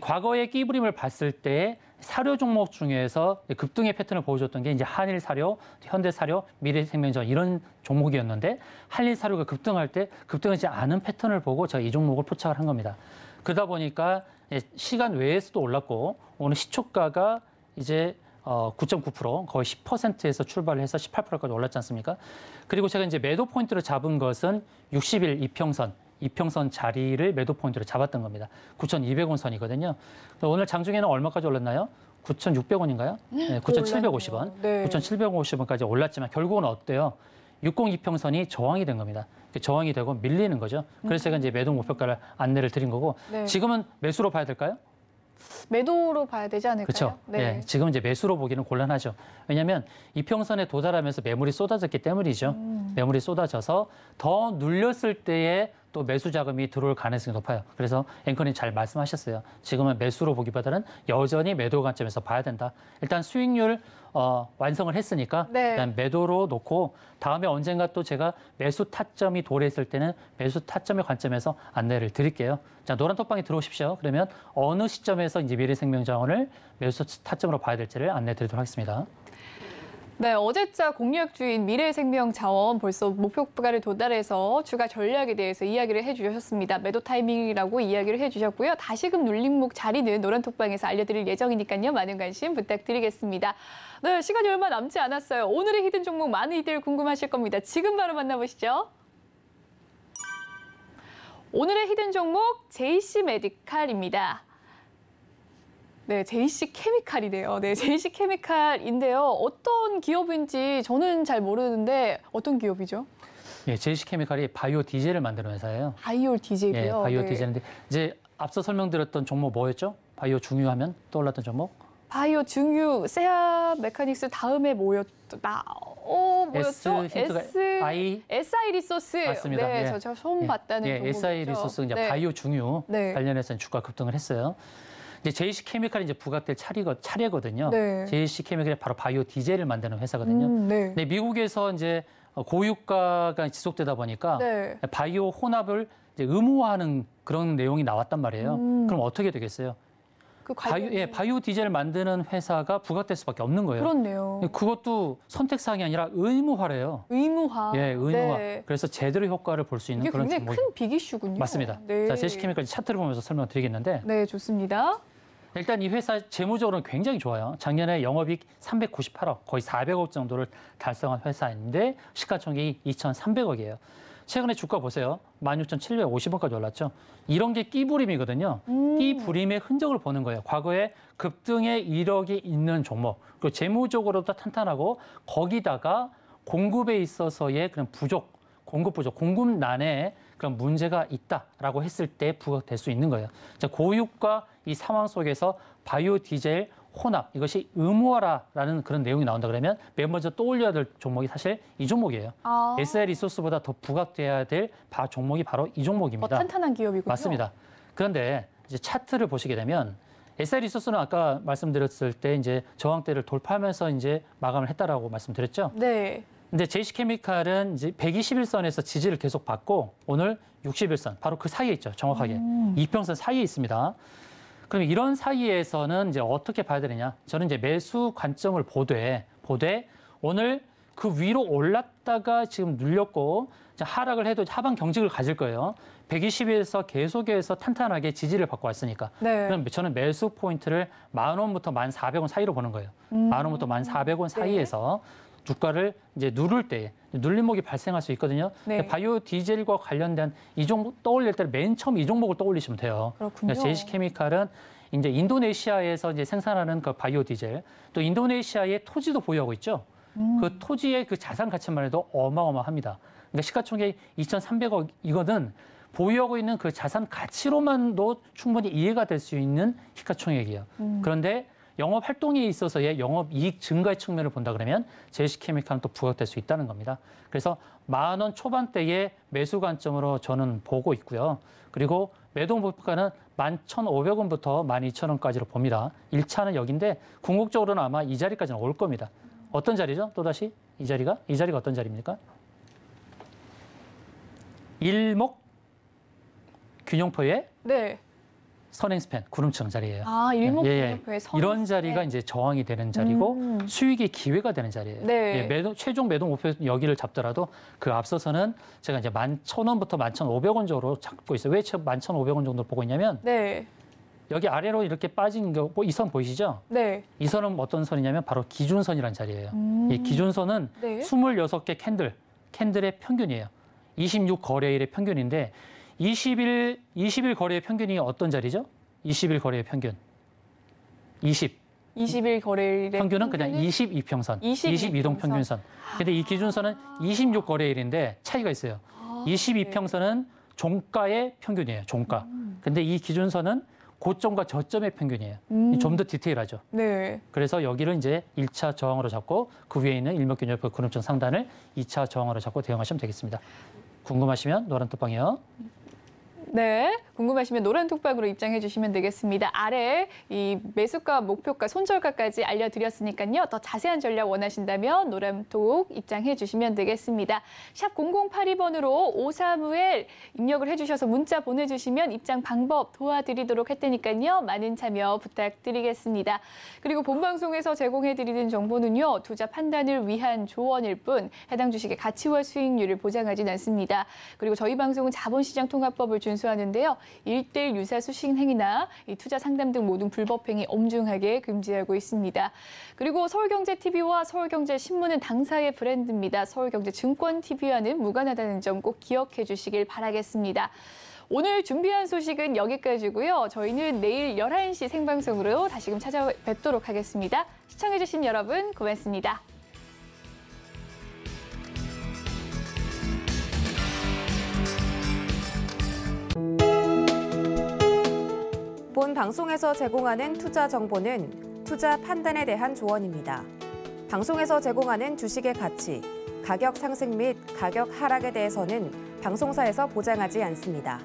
과거에 끼부림을 봤을 때 사료 종목 중에서 급등의 패턴을 보여줬던 게 이제 한일사료, 현대사료, 미래생명자원 이런 종목이었는데 한일사료가 급등할 때 급등하지 않은 패턴을 보고 제가 이 종목을 포착을 한 겁니다. 그러다 보니까 시간 외에서도 올랐고 오늘 시초가가 이제 9.9% 거의 10%에서 출발을 해서 18%까지 올랐지 않습니까? 그리고 제가 이제 매도 포인트로 잡은 것은 60일 이평선 자리를 매도 포인트로 잡았던 겁니다. 9,200원 선이거든요. 오늘 장중에는 얼마까지 올랐나요? 9,600원인가요? 네, 9,750원. 네. 9,750원까지 올랐지만 결국은 어때요? 60이평선이 저항이 된 겁니다. 저항이 되고 밀리는 거죠. 그래서 제가 이제 매도 목표가를 안내를 드린 거고 네. 지금은 매수로 봐야 될까요? 매도로 봐야 되지 않을까요? 그렇죠. 네. 지금 이제 매수로 보기는 곤란하죠. 왜냐하면 이평선에 도달하면서 매물이 쏟아졌기 때문이죠. 매물이 쏟아져서 더 눌렸을 때에 또 매수 자금이 들어올 가능성이 높아요. 그래서 앵커님 잘 말씀하셨어요. 지금은 매수로 보기보다는 여전히 매도 관점에서 봐야 된다. 일단 수익률 완성을 했으니까 네. 일단 매도로 놓고 다음에 언젠가 또 제가 매수 타점이 도래했을 때는 매수 타점의 관점에서 안내를 드릴게요. 자, 노란 톡방에 들어오십시오. 그러면 어느 시점에서 이제 미래생명자원을 매수 타점으로 봐야 될지를 안내 드리도록 하겠습니다. 네, 어제자 공략주인 미래생명자원 벌써 목표가를 도달해서 주가 전략에 대해서 이야기를 해주셨습니다. 매도 타이밍이라고 이야기를 해주셨고요. 다시금 눌림목 자리는 노란톡방에서 알려드릴 예정이니까요. 많은 관심 부탁드리겠습니다. 네, 시간이 얼마 남지 않았어요. 오늘의 히든 종목 많이들 궁금하실 겁니다. 지금 바로 만나보시죠. 오늘의 히든 종목 JC메디칼입니다. 네, JC케미칼이네요. 네, JC케미칼인데요. 어떤 기업인지 저는 잘 모르는데 어떤 기업이죠? 예, JC케미칼이 바이오 디젤을 만드는 회사예요. 바이오 디젤이요? 예, 바이오 네. 디젤인데 이제 앞서 설명드렸던 종목 뭐였죠? 바이오 중유하면 떠올랐던 종목? 바이오 중유 세아 메카닉스 다음에 뭐였죠? 뭐였죠? 힌트가 I SI 리소스. 맞습니다. 네, 예. 저 처음 봤다는 예, 종목이죠. SI 리소스 이제 네. 바이오 중유 네. 관련해서 주가 급등을 했어요. 이제 JC케미칼이 이제 부각될 차례거든요. 네. JC케미칼이 바로 바이오 디젤을 만드는 회사거든요. 네. 근데 미국에서 이제 고유가가 지속되다 보니까 네. 바이오 혼합을 이제 의무화하는 그런 내용이 나왔단 말이에요. 그럼 어떻게 되겠어요? 그 관련... 바이오 디젤을 만드는 회사가 부각될 수밖에 없는 거예요. 그렇네요. 그것도 선택사항이 아니라 의무화래요. 의무화. 예, 의무화. 네. 그래서 제대로 효과를 볼 수 있는 이게 그런 굉장히 종목이 큰 빅 이슈군요. 맞습니다. 네. 자, JC케미칼 차트를 보면서 설명드리겠는데 네, 좋습니다. 일단 이 회사 재무적으로는 굉장히 좋아요. 작년에 영업이익 398억, 거의 400억 정도를 달성한 회사인데 시가총액이 2,300억이에요. 최근에 주가 보세요. 16,750원까지 올랐죠. 이런 게 끼부림이거든요. 끼부림의 흔적을 보는 거예요. 과거에 급등의 이력이 있는 종목, 그리고 재무적으로도 탄탄하고 거기다가 공급에 있어서의 그런 공급 부족, 공급난에 그런 문제가 있다라고 했을 때 부각될 수 있는 거예요. 자, 고유가 이 상황 속에서 바이오 디젤 혼합 이것이 의무화라는 그런 내용이 나온다 그러면 맨 먼저 떠올려야 될 종목이 사실 이 종목이에요. SI 리소스보다 더 부각돼야 될 종목이 바로 이 종목입니다. 더 탄탄한 기업이군요. 맞습니다. 그런데 이제 차트를 보시게 되면 SI 리소스는 아까 말씀드렸을 때 이제 저항대를 돌파하면서 이제 마감을 했다라고 말씀드렸죠. 네. 근데 JC케미칼은 이제 121선에서 지지를 계속 받고 오늘 61선 바로 그 사이에 있죠. 정확하게 이평선 사이에 있습니다. 그럼 이런 사이에서는 이제 어떻게 봐야 되느냐? 저는 이제 매수 관점을 보되 오늘 그 위로 올랐다가 지금 눌렸고 하락을 해도 하방 경직을 가질 거예요. 120에서 계속해서 탄탄하게 지지를 받고 왔으니까. 네. 그럼 저는 매수 포인트를 10,000원부터 1,400원 사이로 보는 거예요. 10,000원부터 1,400원 사이에서 주가를 이제 누를 때 눌림목이 발생할 수 있거든요. 네. 바이오 디젤과 관련된 이 종목 떠올릴 때 맨 처음 이 종목을 떠올리시면 돼요. 그렇군요. JC케미칼은 이제 인도네시아에서 이제 생산하는 그 바이오 디젤, 또 인도네시아의 토지도 보유하고 있죠. 그 토지의 그 자산 가치만 해도 어마어마합니다. 그러니까 시가총액 2,300억 이거는 보유하고 있는 그 자산 가치로만도 충분히 이해가 될 수 있는 시가총액이에요. 그런데 영업 활동에 있어서의 영업 이익 증가의 측면을 본다 그러면 JC케미칼은 또 부각될 수 있다는 겁니다. 그래서 10,000원 초반대의 매수 관점으로 저는 보고 있고요. 그리고 매도 목표가는 11,500원부터 12,000원까지로 봅니다. 1차는 여기인데 궁극적으로는 아마 이 자리까지는 올 겁니다. 어떤 자리죠? 또다시 이 자리가 어떤 자리입니까? 일목 균형표의 네. 선행스팬 구름층 자리예요. 일목 예, 균형표의 이런 자리가 이제 저항이 되는 자리고 수익의 기회가 되는 자리예요. 네. 예, 최종 매도 목표 여기를 잡더라도 그 앞서서는 제가 이제 11,000원부터 11,500원 정도로 잡고 있어요. 왜 11,500원 정도로 보고 있냐면 네. 여기 아래로 이렇게 빠진 거, 이 선 보이시죠? 네. 이 선은 어떤 선이냐면 바로 기준선이라는 자리예요. 이 기준선은 네. 26개 캔들의 평균이에요. 26거래일의 평균인데 20일 거래의 평균이 어떤 자리죠? 20일 거래의 평균. 20일 거래일의 평균은 그냥 22평선, 22동 평균선. 근데 이 기준선은 26거래일인데 차이가 있어요. 22평선은 종가의 평균이에요, 종가. 근데 이 기준선은 고점과 저점의 평균이에요. 좀 더 디테일하죠. 네. 그래서 여기를 이제 1차 저항으로 잡고 그 위에 있는 일목균열표 근음점 상단을 2차 저항으로 잡고 대응하시면 되겠습니다. 궁금하시면 노란 톡방이요. 네, 궁금하시면 노란 톡방으로 입장해 주시면 되겠습니다. 아래 이 매수가, 목표가, 손절가까지 알려드렸으니까요. 더 자세한 전략 원하신다면 노란 톡 입장해 주시면 되겠습니다. 샵 0082번으로 535L 입력을 해주셔서 문자 보내주시면 입장 방법 도와드리도록 할 테니까요. 많은 참여 부탁드리겠습니다. 그리고 본방송에서 제공해드리는 정보는요. 투자 판단을 위한 조언일 뿐 해당 주식의 가치와 수익률을 보장하진 않습니다. 그리고 저희 방송은 자본시장 통합법을 준수하는데요. 1:1 유사수 신행위나 이 투자 상담 등 모든 불법 행위 엄중하게 금지하고 있습니다. 그리고 서울경제TV와 서울경제신문은 당사의 브랜드입니다. 서울경제증권TV와는 무관하다는 점 꼭 기억해 주시길 바라겠습니다. 오늘 준비한 소식은 여기까지고요. 저희는 내일 11시 생방송으로 다시금 찾아뵙도록 하겠습니다. 시청해 주신 여러분 고맙습니다. 본 방송에서 제공하는 투자 정보는 투자 판단에 대한 조언입니다. 방송에서 제공하는 주식의 가치, 가격 상승 및 가격 하락에 대해서는 방송사에서 보장하지 않습니다.